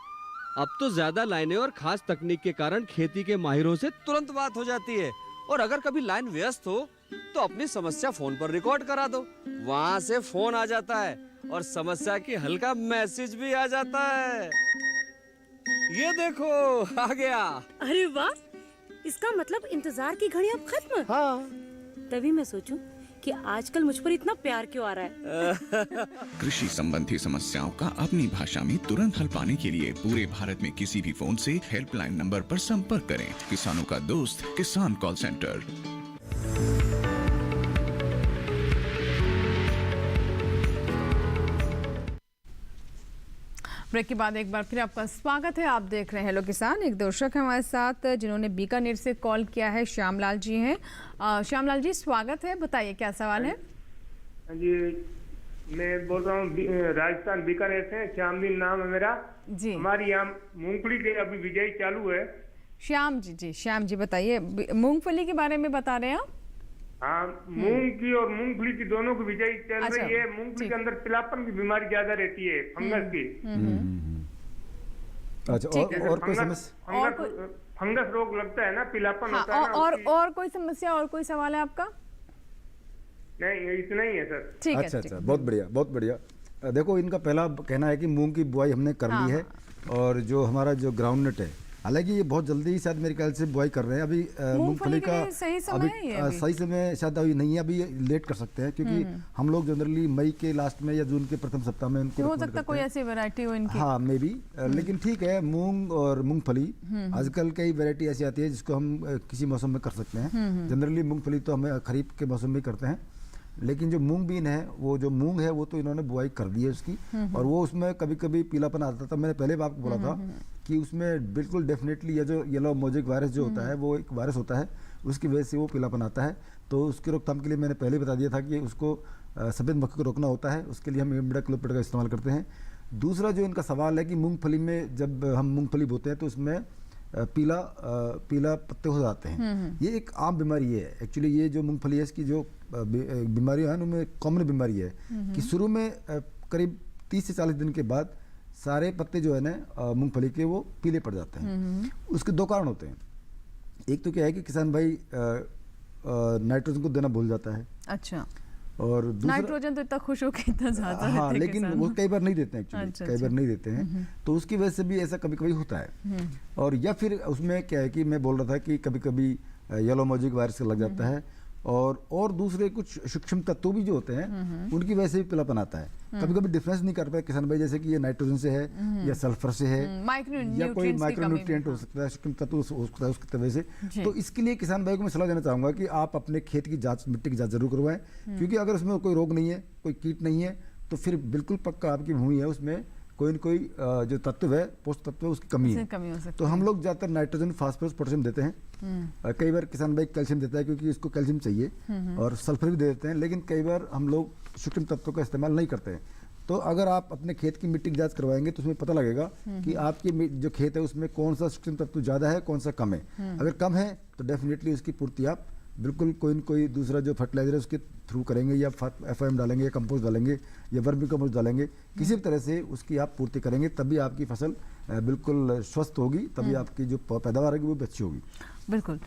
अब तो ज्यादा लाइनें और खास तकनीक के कारण खेती के माहिरों से तुरंत बात हो जाती है। और अगर कभी लाइन व्यस्त हो तो अपनी समस्या फोन पर रिकॉर्ड करा दो, वहाँ से फोन आ जाता है और समस्या की हल का मैसेज भी आ जाता है। ये देखो आ गया। अरे वाह, इसका मतलब इंतजार की घड़ी अब खत्म। हाँ। तभी मैं सोचूं कि आजकल मुझ पर इतना प्यार क्यों आ रहा है। कृषि संबंधी समस्याओं का अपनी भाषा में तुरंत हल पाने के लिए पूरे भारत में किसी भी फोन से हेल्पलाइन नंबर पर संपर्क करें। किसानों का दोस्त किसान कॉल सेंटर। ब्रेक के बाद एक बार फिर आपका स्वागत है। आप देख रहे हैं हेलो किसान। एक दर्शक है हमारे साथ जिन्होंने बीकानेर से कॉल किया है, श्यामलाल जी हैं। श्यामलाल जी स्वागत है, बताइए क्या सवाल है? जी मैं बोल रहा हूँ राजस्थान बीकानेर से, श्यामदीन नाम है मेरा जी। हमारी यहाँ मूंगफली के अभी बिजाई चालू है। श्याम जी श्याम जी बताइए, मूंगफली के बारे में बता रहे हैं आप? हाँ, मूंग की और मूंगफली की दोनों की बिजाई चल रही है। मूंगफली के अंदर पिलापन की बीमारी ज्यादा रहती है, फंगस की। अच्छा, और कोई समस्या? फंगस रोग लगता है ना, पिलापन होता है ना। और कोई समस्या और कोई सवाल है आपका? नहीं, इतना ही है सर। ठीक है। अच्छा, बहुत बढ़िया बहुत बढ़िया। देखो, इनका पहला कहना है कि मूंग की बुआई हमने कर ली है और जो हमारा जो ग्राउंड नट है, हालांकि ये बहुत जल्दी ही शायद मेरे ख्याल से बुआई कर रहे हैं। अभी मूंगफली का सही समय सही समय शायद अभी नहीं है, अभी लेट कर सकते हैं क्योंकि हम लोग जनरली मई के लास्ट में या जून के प्रथम सप्ताह में इनको हो सकता कोई ऐसी वैरायटी हो इनकी। हाँ मे बी, लेकिन ठीक है। मूंग और मूंगफली आजकल कई वैरायटी ऐसी आती है जिसको हम किसी मौसम में कर सकते हैं। जनरली मूंगफली तो हमें खरीफ के मौसम में करते हैं, लेकिन जो मूंग बीन है, वो जो मूंग है वो तो इन्होंने बुआई कर दी है उसकी, और वो उसमें कभी कभी पीलापन आता था। मैंने पहले आपको बोला था कि उसमें बिल्कुल डेफिनेटली ये जो येलो मोजेक वायरस जो होता है वो एक वायरस होता है, उसकी वजह से वो पीलापन आता है। तो उसकी रोकथाम के लिए मैंने पहले बता दिया था कि उसको सफ़ेद मक्खी को रोकना होता है, उसके लिए हम इमिडाक्लोपिड का इस्तेमाल करते हैं। दूसरा जो इनका सवाल है कि मूंगफली में जब हम मूंगफली बोते हैं तो उसमें पीला पत्ते हो जाते हैं। ये एक आम बीमारी है एक्चुअली। ये जो मूंगफली है इसकी जो बीमारी है उनमें कॉमन बीमारी है कि शुरू में करीब 30 से 40 दिन के बाद सारे पत्ते जो है ना मूंगफली के वो पीले पड़ जाते हैं। उसके दो कारण होते हैं। एक तो क्या है कि किसान भाई नाइट्रोजन को देना भूल जाता है। अच्छा। और नाइट्रोजन तो इतना खुश होकर इतना ज्यादा हाँ, लेकिन वो कई बार नहीं देते हैं एक्चुअली। कई बार नहीं देते हैं, तो उसकी वजह से भी ऐसा कभी कभी होता है। और या फिर उसमें क्या है कि मैं बोल रहा था कि कभी कभी येलो मोजेक वायरस लग जाता है, और दूसरे कुछ सूक्ष्म तत्व भी जो होते हैं उनकी वजह से भी पीलापन आता है। कभी कभी डिफरेंस नहीं कर पाए किसान भाई, जैसे कि ये नाइट्रोजन से है या सल्फर से है या कोई माइक्रोन्यूट्रिएंट हो सकता है, सूक्ष्म तत्व हो सकता है उसकी वजह से। तो इसके लिए किसान भाई को मैं सलाह देना चाहूंगा कि आप अपने खेत की जांच, मिट्टी की जांच जरूर करवाएं, क्योंकि अगर उसमें कोई रोग नहीं है, कोई कीट नहीं है, तो फिर बिल्कुल पक्का आपकी भूमि है उसमें कोई न कोई जो तत्व है, पोषक तत्व है, उसकी कमी है। तो हम लोग ज़्यादातर नाइट्रोजन, फास्फोरस, पोटेशियम देते हैं। कई बार किसान भाई कैल्शियम देता है क्योंकि इसको कैल्शियम चाहिए, और सल्फर भी दे देते हैं, लेकिन कई बार हम लोग सूक्ष्म तत्वों का इस्तेमाल नहीं करते हैं। तो अगर आप अपने खेत की मिट्टी की जांच करवाएंगे तो उसमें पता लगेगा कि आपकी जो खेत है उसमें कौन सा सूक्ष्म तत्व ज़्यादा है, कौन सा कम है। अगर कम है तो डेफिनेटली उसकी पूर्ति आप बिल्कुल कोई न कोई दूसरा जो फर्टिलाइजर है उसके थ्रू करेंगे, या FIM डालेंगे, या कंपोस्ट डालेंगे, या वर्मी कंपोस्ट डालेंगे, किसी भी तरह से उसकी आप पूर्ति करेंगे, तभी आपकी फसल बिल्कुल स्वस्थ होगी, तभी आपकी जो पैदावार होगी वो अच्छी होगी। बिल्कुल।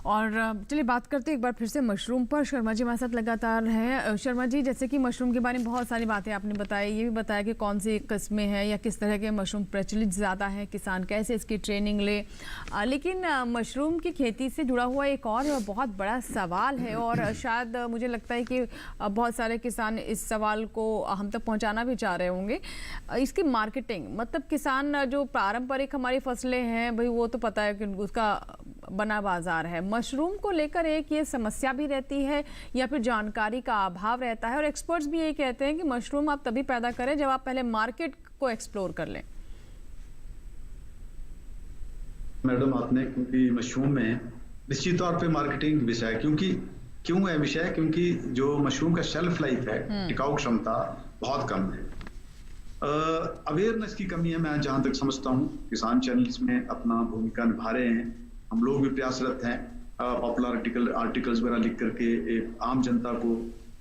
और चलिए बात करते हैं एक बार फिर से मशरूम पर। शर्मा जी हमारे साथ लगातार हैं। शर्मा जी, जैसे कि मशरूम के बारे में बहुत सारी बातें आपने बताई, ये भी बताया कि कौन सी किस्में हैं या किस तरह के मशरूम प्रचलित ज़्यादा है, किसान कैसे इसकी ट्रेनिंग ले। लेकिन मशरूम की खेती से जुड़ा हुआ एक और बहुत बड़ा सवाल है और शायद मुझे लगता है कि बहुत सारे किसान इस सवाल को हम तक पहुँचाना भी चाह रहे होंगे। इसकी मार्केटिंग, मतलब किसान जो पारंपरिक हमारी फसलें हैं भाई वो तो पता है कि उसका बना बाजार है, मशरूम को लेकर एक ये समस्या भी रहती है या फिर जानकारी का अभाव रहता है। और एक्सपर्ट्स भी यही कहते हैं कि मशरूम आप तभी पैदा करें जब आप पहले मार्केट को एक्सप्लोर कर लें। मैडम आपने, क्योंकि मशरूम में निश्चित तौर पे मार्केटिंग विषय है, क्यों है विषय, क्योंकि जो मशरूम का शेल्फ लाइफ है, टिकाऊ क्षमता बहुत कम है। अवेयरनेस की कमी है, मैं जहां तक समझता हूँ। किसान चैनल्स में अपना भूमिका निभा रहे हैं, हम लोग भी प्रयासरत हैं। पॉपुलर आर्टिकल्स वगैरह लिख करके एक आम जनता को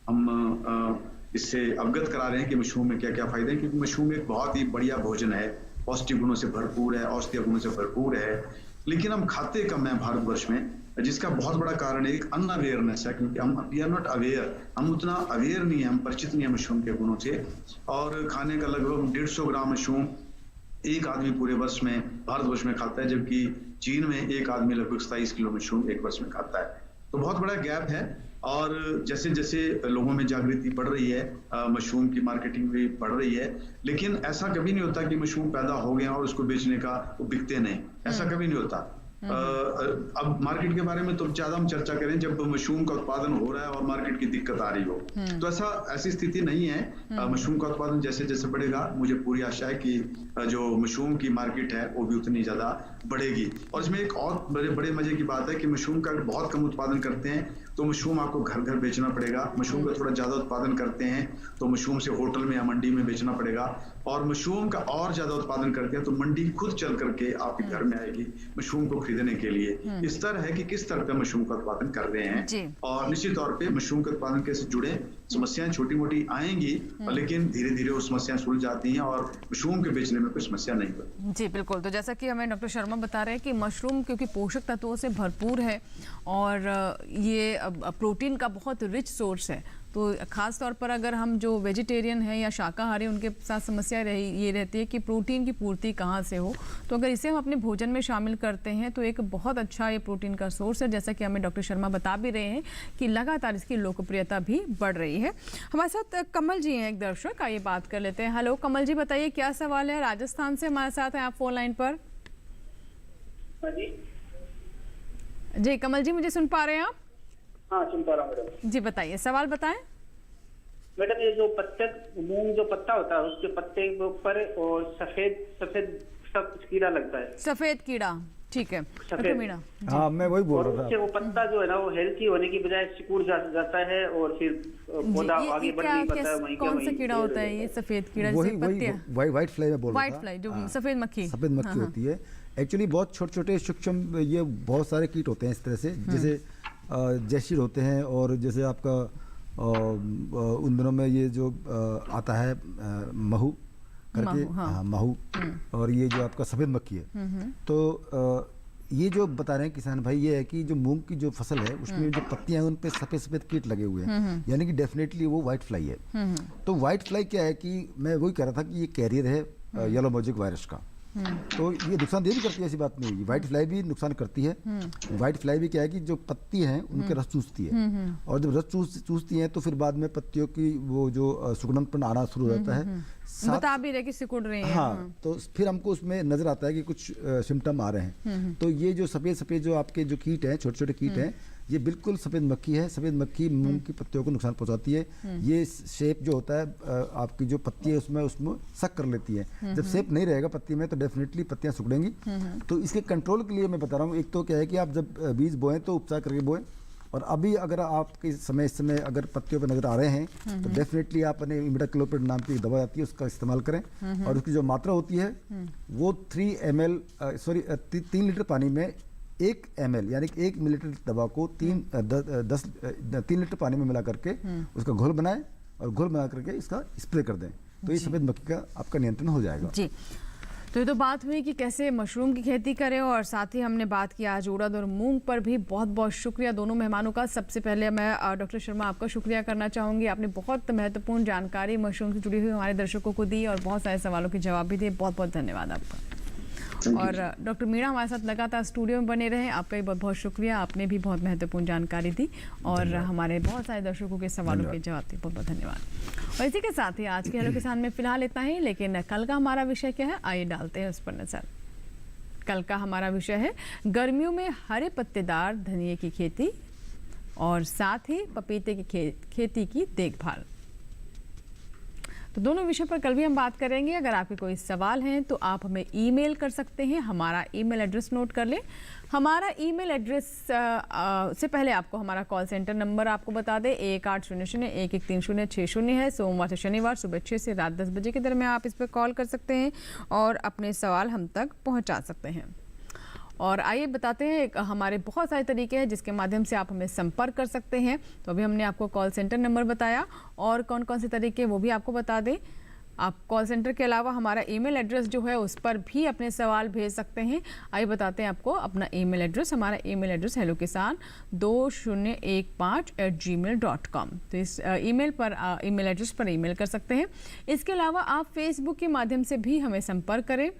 हम इससे अवगत करा रहे हैं कि मशरूम में क्या क्या फायदे हैं, क्योंकि मशरूम एक बहुत ही बढ़िया भोजन है, पौष्टिक गुणों से भरपूर है, औषधीय गुणों से भरपूर है, लेकिन हम खाते कम है भारतवर्ष में, जिसका बहुत बड़ा कारण एक अनअवेयरनेस है, क्योंकि हम वी आर नॉट अवेयर, हम उतना अवेयर नहीं है, हम परिचित नहीं है मशरूम के गुणों से। और खाने का लगभग 150 ग्राम मशरूम एक आदमी पूरे वर्ष में भारतवर्ष में खाता है, जबकि चीन में एक आदमी लगभग 27 किलो मशरूम एक वर्ष में खाता है। तो बहुत बड़ा गैप है। और जैसे जैसे लोगों में जागृति बढ़ रही है, मशरूम की मार्केटिंग भी बढ़ रही है, लेकिन ऐसा कभी नहीं होता कि मशरूम पैदा हो गया और उसको बेचने का वो बिकते नहीं, ऐसा कभी नहीं होता। अब मार्केट के बारे में तो ज्यादा हम चर्चा करें जब मशरूम का उत्पादन हो रहा है और मार्केट की दिक्कत आ रही हो, तो ऐसी स्थिति नहीं है। मशरूम का उत्पादन जैसे जैसे बढ़ेगा, मुझे पूरी आशा है कि जो मशरूम की मार्केट है वो भी उतनी ज्यादा बढ़ेगी। और इसमें एक और बड़े मजे की बात है कि मशरूम का अगर बहुत कम उत्पादन करते हैं तो मशरूम आपको घर घर बेचना पड़ेगा, मशरूम का थोड़ा ज्यादा उत्पादन करते हैं तो मशरूम से होटल में या मंडी में बेचना पड़ेगा, और मशरूम का और ज्यादा उत्पादन करते हैं तो मंडी खुद चल करके आपके घर में आएगी मशरूम को खरीदने के लिए। इस तरह है कि किस स्तर पे मशरूम का उत्पादन कर रहे हैं, और निश्चित तौर पे मशरूम के उत्पादन के से जुड़े समस्याएं छोटी मोटी आएंगी, लेकिन धीरे धीरे वो समस्याएं सुलझ जाती हैं और मशरूम के बेचने में कोई समस्या नहीं होती। जी बिल्कुल। तो जैसा कि हमें डॉक्टर शर्मा बता रहे हैं कि मशरूम क्योंकि पोषक तत्वों से भरपूर है और ये प्रोटीन का बहुत रिच सोर्स है, तो ख़ास तौर पर अगर हम जो वेजिटेरियन हैं या शाकाहारी, उनके साथ समस्या ये रहती है कि प्रोटीन की पूर्ति कहाँ से हो। तो अगर इसे हम अपने भोजन में शामिल करते हैं तो एक बहुत अच्छा ये प्रोटीन का सोर्स है, जैसा कि हमें डॉक्टर शर्मा बता भी रहे हैं कि लगातार इसकी लोकप्रियता भी बढ़ रही है। हमारे साथ कमल जी हैं, एक दर्शक, आइए बात कर लेते हैं। हेलो कमल जी, बताइए क्या सवाल है। राजस्थान से हमारे साथ हैं आप फोन लाइन पर। जी कमल जी, मुझे सुन पा रहे हैं आप? हाँ सुन पा रहा हूँ मैडम। जी बताइए, सवाल बताएं। मैडम ये जो मूंग जो पत्ता होता है उसके पत्ते के ऊपर और सफेद सब कीड़ा लगता है। सफेद कीड़ा, ठीक है। हाँ मैं वही बोल रहा था। वो पत्ता जो है ना वो हेल्थी होने की बजाय सिकुड़ जाता है और फिर पौधा आगे बढ़ नहीं पाता है। कौन सा कीड़ा होता है ये सफेद कीड़ा? व्हाइट फ्लाई में बोल रहा था। व्हाइट फ्लाई, जो सफेद मक्खी होती है। एक्चुअली बहुत छोटे छोटे सूक्ष्म ये बहुत सारे कीट होते हैं इस तरह से, जैसे जैशीर होते हैं, और जैसे आपका उन दिनों में ये जो आता है महू करके, महू, और ये जो आपका सफ़ेद मक्खी है। तो ये जो बता रहे हैं किसान भाई ये है कि जो मूंग की जो फसल है उसमें जो पत्तियां हैं उन पे सफ़ेद सफ़ेद कीट लगे हुए हैं, यानी कि डेफिनेटली वो व्हाइट फ्लाई है। तो व्हाइट फ्लाई क्या है कि मैं वही कह रहा था कि ये कैरियर है येलो मोज़ेक वायरस का। तो ये नुकसानदेह भी करती है, ऐसी बात नहीं है। व्हाइट फ्लाई भी नुकसान करती है। व्हाइट फ्लाई भी क्या है कि जो पत्ती हैं उनके रस चूसती है, और जब रस चूसती हैं तो फिर बाद में पत्तियों की वो जो सुगंधपन आना शुरू हो जाता है। बता भी रहे कि सिकुड़ रही है। हाँ, तो फिर हमको उसमें नजर आता है कि कुछ सिम्टम आ रहे हैं। तो ये जो सफ़ेद जो आपके जो कीट हैं, छोटे छोटे कीट हैं, ये बिल्कुल सफ़ेद मक्खी है। सफ़ेद मक्खी मूंग की पत्तियों को नुकसान पहुंचाती है। ये शेप जो होता है आपकी जो पत्ती है उसमें सक कर लेती है। जब शेप नहीं रहेगा पत्ती में तो डेफिनेटली पत्तियां सिकुड़ेंगी। तो इसके कंट्रोल के लिए मैं बता रहा हूँ, एक तो क्या है कि आप जब बीज बोएं तो उपचार करके बोएं, और अभी अगर आपके इस समय अगर पत्तियों पर नजर आ रहे हैं तो डेफिनेटली आप इमिडाक्लोपिड नाम की दवा आती है उसका इस्तेमाल करें, और उसकी जो मात्रा होती है वो 3 लीटर पानी में 1 ml यानी कि 1 मिलीलीटर दवा को 3 लीटर पानी में मिला करके उसका घोल बनाएं, और घोल बना करके इसका स्प्रे कर दें, तो ये सफेद मक्खी का आपका नियंत्रण हो जाएगा। जी। तो ये तो बात हुई कि कैसे मशरूम की खेती करें, और साथ ही हमने बात की आज उड़द और मूंग पर भी। बहुत बहुत शुक्रिया दोनों मेहमानों का। सबसे पहले मैं डॉक्टर शर्मा आपका शुक्रिया करना चाहूँगी, आपने बहुत महत्वपूर्ण जानकारी मशरूम से जुड़ी हुई हमारे दर्शकों को दी और बहुत सारे सवालों के जवाब भी दिए। बहुत बहुत धन्यवाद आपका। और डॉक्टर मीणा हमारे साथ लगातार स्टूडियो में बने रहे, आपका भी बहुत बहुत शुक्रिया, आपने भी बहुत महत्वपूर्ण जानकारी दी और हमारे बहुत सारे दर्शकों के सवालों के जवाब दिए। बहुत बहुत धन्यवाद। और इसी के साथ ही आज के हेलो किसान में फिलहाल इतना ही, लेकिन कल का हमारा विषय क्या है, आइए डालते हैं उस पर नजर। कल का हमारा विषय है गर्मियों में हरे पत्तेदार धनिये की खेती और साथ ही पपीते की खेती की देखभाल। तो दोनों विषय पर कल भी हम बात करेंगे। अगर आपके कोई सवाल हैं तो आप हमें ईमेल कर सकते हैं। हमारा ईमेल एड्रेस नोट कर लें। हमारा ईमेल एड्रेस से पहले आपको हमारा कॉल सेंटर नंबर आपको बता दें, 1800-1130-60 है। सोमवार से शनिवार सुबह 6 से रात 10 बजे के दरमियान आप इस पर कॉल कर सकते हैं और अपने सवाल हम तक पहुँचा सकते हैं। और आइए बताते हैं, हमारे बहुत सारे तरीके हैं जिसके माध्यम से आप हमें संपर्क कर सकते हैं। तो अभी हमने आपको कॉल सेंटर नंबर बताया और कौन कौन से तरीके वो भी आपको बता दें। आप कॉल सेंटर के अलावा हमारा ईमेल एड्रेस जो है उस पर भी अपने सवाल भेज सकते हैं। आइए बताते हैं आपको अपना ईमेल एड्रेस। हमारा ईमेल एड्रेस hellokisan2015@gmail.com। तो इस ईमेल एड्रेस पर ईमेल कर सकते हैं। इसके अलावा आप फेसबुक के माध्यम से भी हमें संपर्क करें।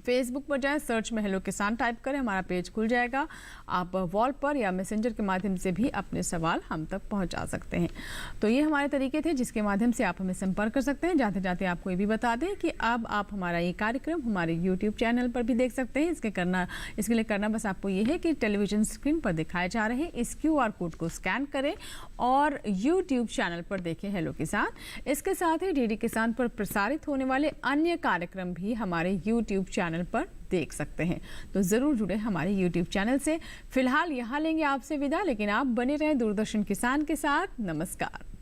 फेसबुक पर जाएं, सर्च में हेलो किसान टाइप करें, हमारा पेज खुल जाएगा। आप वॉल पर या मैसेंजर के माध्यम से भी अपने सवाल हम तक पहुंचा सकते हैं। तो ये हमारे तरीके थे जिसके माध्यम से आप हमें संपर्क कर सकते हैं। जाते जाते आपको ये भी बता दें कि अब आप हमारा ये कार्यक्रम हमारे यूट्यूब चैनल पर भी देख सकते हैं। इसके लिए करना बस आपको ये है कि टेलीविजन स्क्रीन पर दिखाए जा रहे इस QR कोड को स्कैन करें और यूट्यूब चैनल पर देखें हेलो किसान। इसके साथ ही DD किसान पर प्रसारित होने वाले अन्य कार्यक्रम भी हमारे यूट्यूब चैनल पर देख सकते हैं। तो जरूर जुड़े हमारे YouTube चैनल से। फिलहाल यहाँ लेंगे आपसे विदा, लेकिन आप बने रहें दूरदर्शन किसान के साथ। नमस्कार।